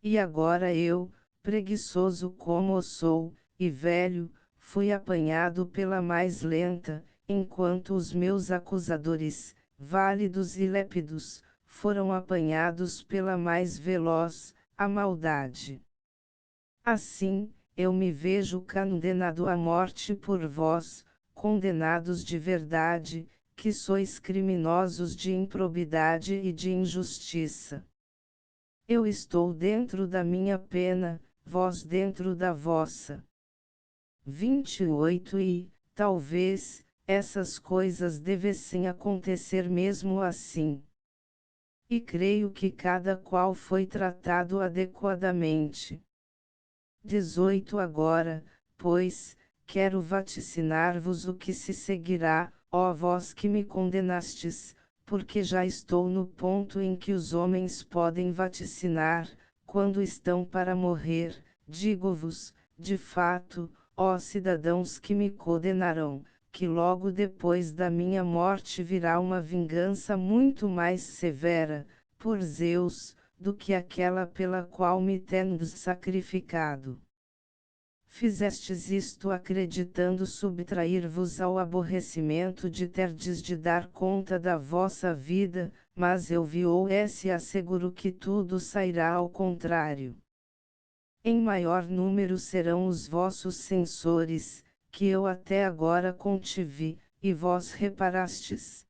E agora eu, preguiçoso como sou, e velho, fui apanhado pela mais lenta, enquanto os meus acusadores, válidos e lépidos, foram apanhados pela mais veloz, a maldade. Assim, eu me vejo condenado à morte por vós, condenados de verdade, que sois criminosos de improbidade e de injustiça. Eu estou dentro da minha pena, vós dentro da vossa. 28 E, talvez, essas coisas devessem acontecer mesmo assim. e creio que cada qual foi tratado adequadamente. 18 Agora, pois, quero vaticinar-vos o que se seguirá, ó vós que me condenastes, porque já estou no ponto em que os homens podem vaticinar, quando estão para morrer, digo-vos, de fato, ó cidadãos que me condenarão, que logo depois da minha morte virá uma vingança muito mais severa, por Zeus, do que aquela pela qual me tendes sacrificado. Fizestes isto acreditando subtrair-vos ao aborrecimento de terdes de dar conta da vossa vida, mas eu vos asseguro que tudo sairá ao contrário. Em maior número serão os vossos censores, que eu até agora contive, e vós reparastes.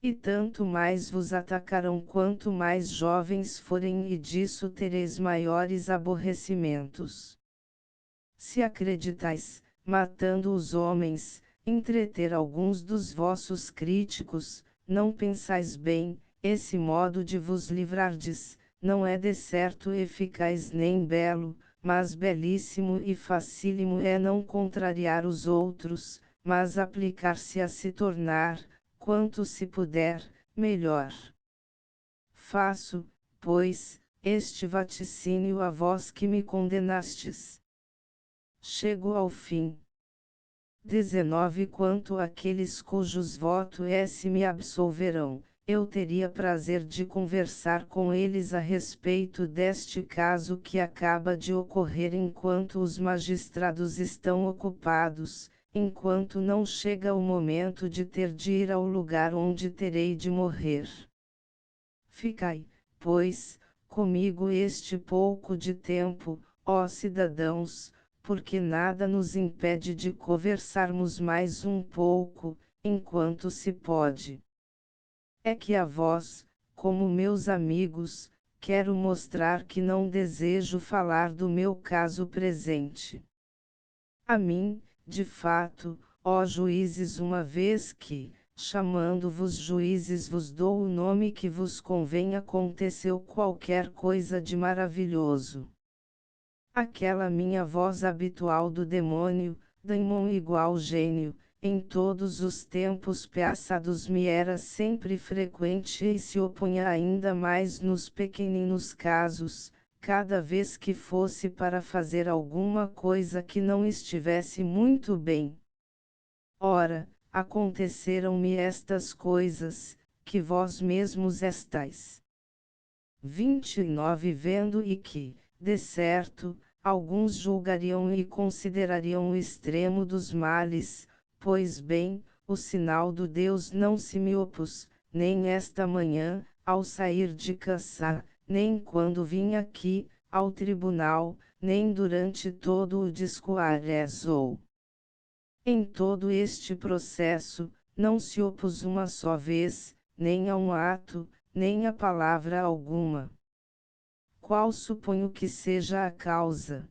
E tanto mais vos atacarão quanto mais jovens forem, e disso tereis maiores aborrecimentos. Se acreditais, matando os homens, entreter alguns dos vossos críticos, não pensais bem, esse modo de vos livrardes, não é de certo eficaz nem belo, mas belíssimo e facílimo é não contrariar os outros, mas aplicar-se a se tornar, quanto se puder, melhor. Faço, pois, este vaticínio a vós que me condenastes. Chego ao fim. 19 Quanto àqueles cujos votos me absolverão, eu teria prazer de conversar com eles a respeito deste caso que acaba de ocorrer enquanto os magistrados estão ocupados, enquanto não chega o momento de ter de ir ao lugar onde terei de morrer. Ficai, pois, comigo este pouco de tempo, ó cidadãos, porque nada nos impede de conversarmos mais um pouco, enquanto se pode. É que a vós, como meus amigos, quero mostrar que não desejo falar do meu caso presente. A mim, de fato, ó juízes, uma vez que, chamando-vos juízes, vos dou o nome que vos convém, aconteceu qualquer coisa de maravilhoso. Aquela minha voz habitual do demônio, daimon igual gênio, em todos os tempos passados me era sempre frequente e se opunha ainda mais nos pequeninos casos, cada vez que fosse para fazer alguma coisa que não estivesse muito bem. Ora, aconteceram-me estas coisas, que vós mesmos estais 29 vendo e que, de certo, alguns julgariam e considerariam o extremo dos males, pois bem, o sinal do Deus não se me opôs, nem esta manhã, ao sair de casa, nem quando vim aqui, ao tribunal, nem durante todo o discurso. Em todo este processo, não se opôs uma só vez, nem a um ato, nem a palavra alguma. Qual suponho que seja a causa?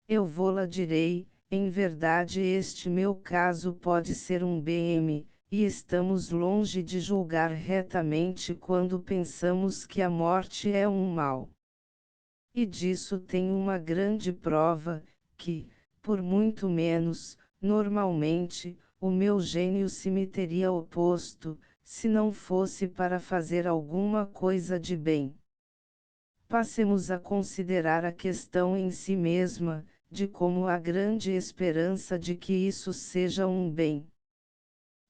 Eu vô-la direi, em verdade este meu caso pode ser um BM, e estamos longe de julgar retamente quando pensamos que a morte é um mal. E disso tenho uma grande prova, que, por muito menos, normalmente, o meu gênio se me teria oposto, se não fosse para fazer alguma coisa de bem. Passemos a considerar a questão em si mesma, de como há grande esperança de que isso seja um bem.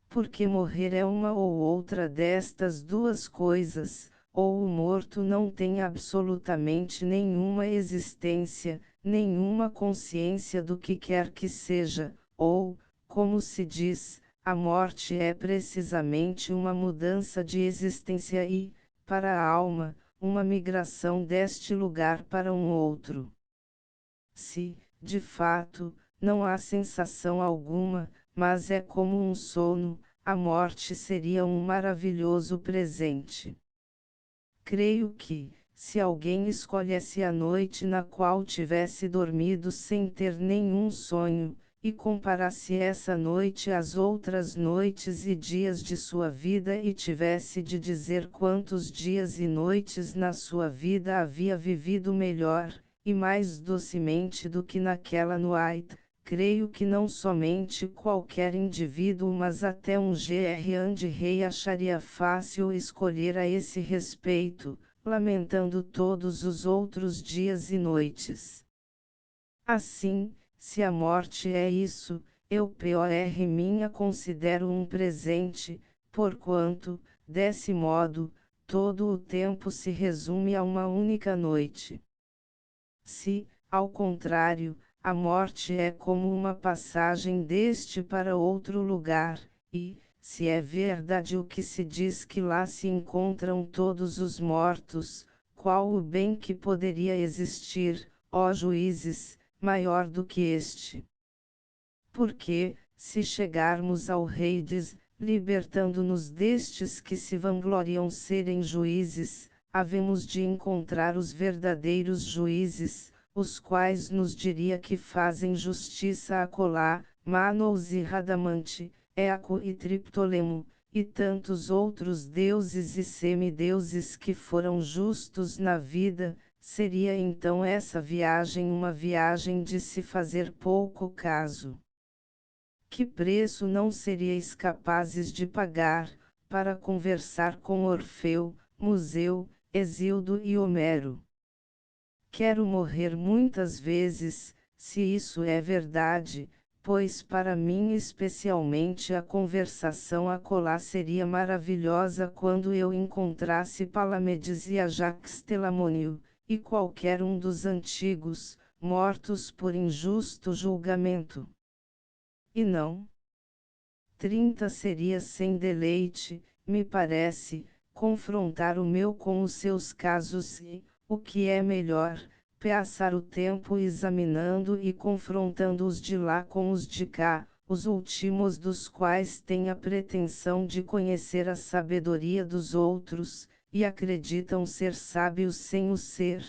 Porque morrer é uma ou outra destas duas coisas, ou o morto não tem absolutamente nenhuma existência, nenhuma consciência do que quer que seja, ou, como se diz, a morte é precisamente uma mudança de existência e, para a alma, uma migração deste lugar para um outro. Se, de fato, não há sensação alguma, mas é como um sono, a morte seria um maravilhoso presente. Creio que, se alguém escolhesse a noite na qual tivesse dormido sem ter nenhum sonho, e comparasse essa noite às outras noites e dias de sua vida e tivesse de dizer quantos dias e noites na sua vida havia vivido melhor, e mais docemente do que naquela noite, creio que não somente qualquer indivíduo mas até um grande rei acharia fácil escolher a esse respeito, lamentando todos os outros dias e noites. Assim, se a morte é isso, eu minha considero um presente, porquanto, desse modo, todo o tempo se resume a uma única noite. Se, ao contrário, a morte é como uma passagem deste para outro lugar, e, se é verdade o que se diz que lá se encontram todos os mortos, qual o bem que poderia existir, ó juízes, maior do que este? Porque, se chegarmos ao Hades, libertando-nos destes que se vangloriam serem juízes, havemos de encontrar os verdadeiros juízes, os quais nos diria que fazem justiça acolá, Manos e Radamante, Eaco e Triptolemo, e tantos outros deuses e semideuses que foram justos na vida. Seria então essa viagem uma viagem de se fazer pouco caso? Que preço não seríeis capazes de pagar, para conversar com Orfeu, Museu, Hesíodo e Homero? Quero morrer muitas vezes, se isso é verdade, pois para mim especialmente a conversação acolá seria maravilhosa quando eu encontrasse Palamedes e Ajax Telamônio, e qualquer um dos antigos, mortos por injusto julgamento. E não? 30 seria sem deleite, me parece, confrontar o meu com os seus casos e, o que é melhor, passar o tempo examinando e confrontando os de lá com os de cá, os últimos dos quais têm a pretensão de conhecer a sabedoria dos outros, e acreditam ser sábios sem o ser.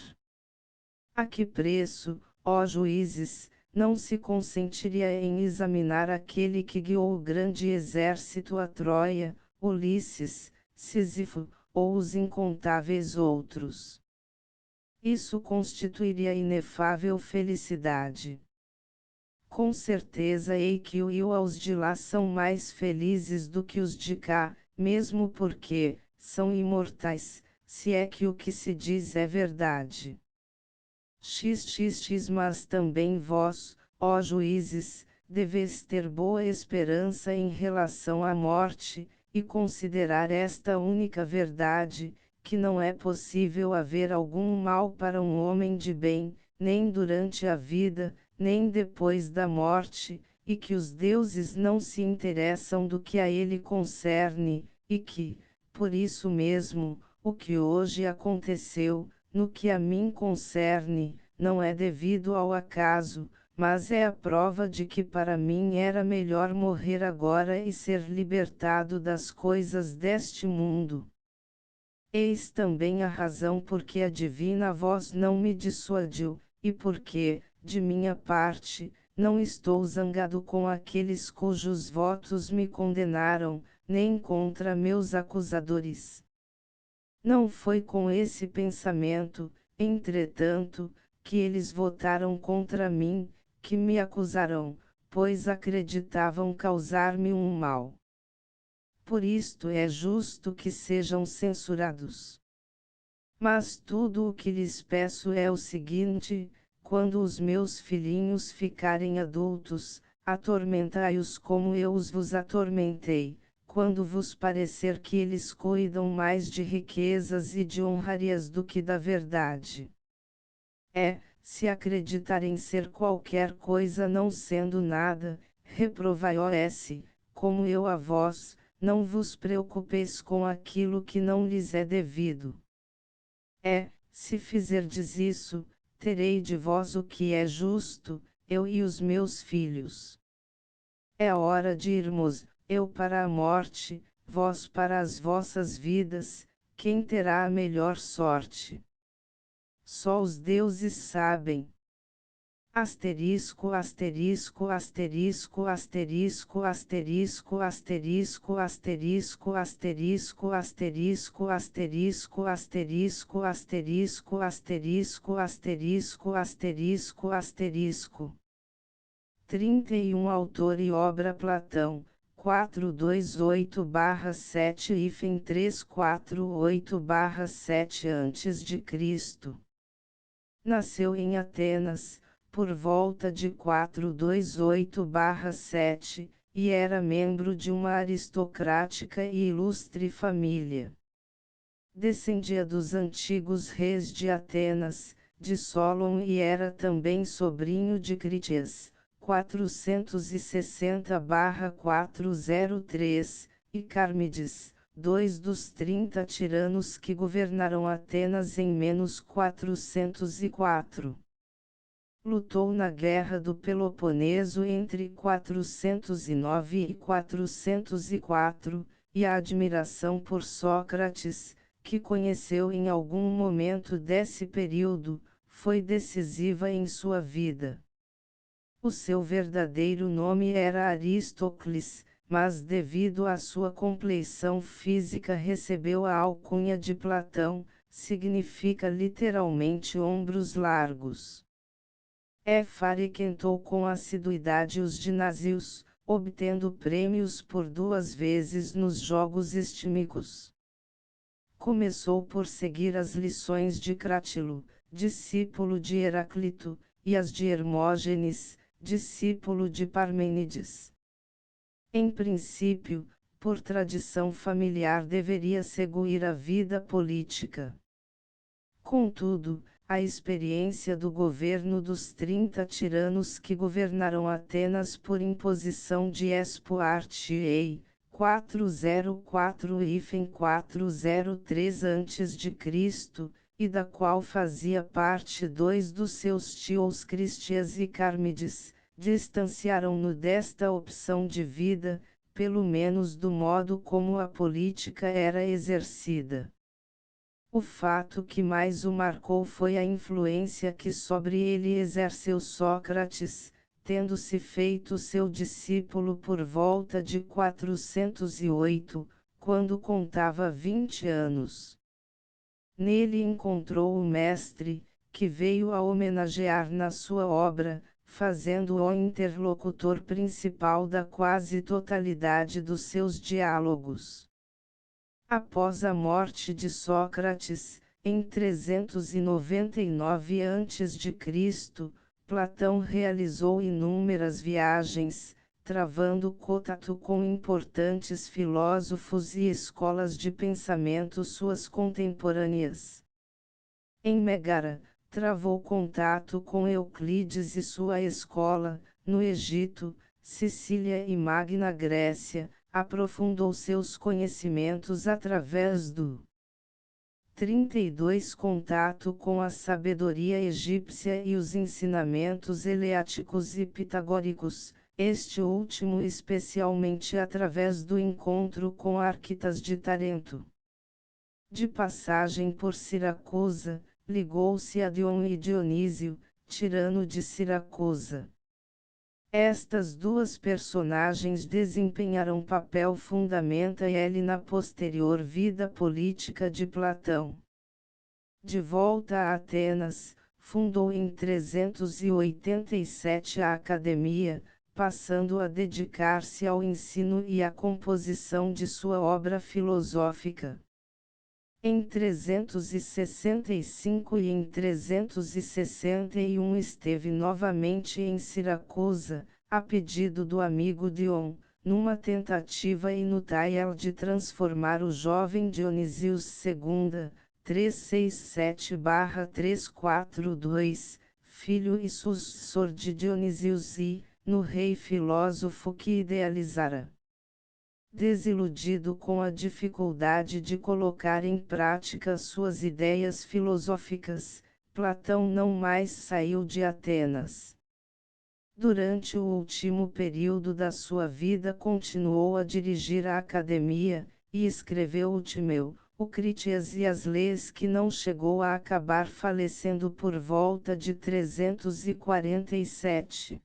A que preço, ó juízes, não se consentiria em examinar aquele que guiou o grande exército a Troia, Ulisses, Sísifo, ou os incontáveis outros? Isso constituiria inefável felicidade. Com certeza ei que os de lá são mais felizes do que os de cá, mesmo porque, são imortais, se é que o que se diz é verdade. Mas também vós, ó juízes, deveis ter boa esperança em relação à morte, e considerar esta única verdade, que não é possível haver algum mal para um homem de bem, nem durante a vida, nem depois da morte, e que os deuses não se interessam do que a ele concerne, e que, por isso mesmo, o que hoje aconteceu, no que a mim concerne, não é devido ao acaso, mas é a prova de que para mim era melhor morrer agora e ser libertado das coisas deste mundo. Eis também a razão porque a divina voz não me dissuadiu, e porque, de minha parte, não estou zangado com aqueles cujos votos me condenaram, nem contra meus acusadores. Não foi com esse pensamento, entretanto, que eles votaram contra mim, que me acusarão, pois acreditavam causar-me um mal. Por isto é justo que sejam censurados. Mas tudo o que lhes peço é o seguinte: quando os meus filhinhos ficarem adultos, atormentai-os como eu os vos atormentei. Quando vos parecer que eles cuidam mais de riquezas e de honrarias do que da verdade. Se acreditarem ser qualquer coisa não sendo nada, reprovai-os, como eu a vós, não vos preocupeis com aquilo que não lhes é devido. Se fizerdes isso, terei de vós o que é justo, eu e os meus filhos. É hora de irmos, eu para a morte, vós para as vossas vidas, quem terá a melhor sorte? Só os deuses sabem. Asterisco, asterisco, asterisco, asterisco, asterisco, asterisco, asterisco, asterisco, asterisco, asterisco, asterisco, asterisco, asterisco, asterisco, asterisco, asterisco. 31 Autor e obra Platão, 428/7 hífen 348/7 a.C. Nasceu em Atenas, por volta de 428/7, e era membro de uma aristocrática e ilustre família. Descendia dos antigos reis de Atenas, de Solon, e era também sobrinho de Critias, 460/403, e Carmides, dois dos 30 tiranos que governaram Atenas em -404. Lutou na Guerra do Peloponeso entre 409 e 404, e a admiração por Sócrates, que conheceu em algum momento desse período, foi decisiva em sua vida. O seu verdadeiro nome era Aristócles, mas devido à sua compleição física recebeu a alcunha de Platão, significa literalmente ombros largos. Frequentou com assiduidade os ginásios, obtendo prêmios por 2 vezes nos Jogos Estímicos. Começou por seguir as lições de Crátilo, discípulo de Heráclito, e as de Hermógenes, discípulo de Parmênides. Em princípio, por tradição familiar deveria seguir a vida política. Contudo, a experiência do governo dos 30 tiranos que governaram Atenas por imposição de Espartiei, 404/403 a.C., e da qual fazia parte 2 dos seus tios Cristias e Carmides, distanciaram-no desta opção de vida, pelo menos do modo como a política era exercida. O fato que mais o marcou foi a influência que sobre ele exerceu Sócrates, tendo-se feito seu discípulo por volta de 408, quando contava 20 anos. Nele encontrou o mestre, que veio a homenagear na sua obra, fazendo-o interlocutor principal da quase totalidade dos seus diálogos. Após a morte de Sócrates, em 399 a.C., Platão realizou inúmeras viagens, travando contato com importantes filósofos e escolas de pensamento suas contemporâneas. Em Megara, travou contato com Euclides e sua escola, no Egito, Sicília e Magna Grécia, aprofundou seus conhecimentos através do 32 Contato com a sabedoria egípcia e os ensinamentos eleáticos e pitagóricos, este último especialmente através do encontro com Arquitas de Tarento. De passagem por Siracusa, ligou-se a Dion e Dionísio, tirano de Siracusa. Estas duas personagens desempenharam papel fundamental na posterior vida política de Platão. De volta a Atenas, fundou em 387 a Academia, passando a dedicar-se ao ensino e à composição de sua obra filosófica. Em 365 e em 361 esteve novamente em Siracusa, a pedido do amigo Dion, numa tentativa inútil de transformar o jovem Dionísios II, 367/342, filho e sucessor de Dionísios I, no rei filósofo que idealizara. Desiludido com a dificuldade de colocar em prática suas ideias filosóficas, Platão não mais saiu de Atenas. Durante o último período da sua vida continuou a dirigir a academia, e escreveu o Timeu, o Critias e as leis que não chegou a acabar falecendo por volta de 347.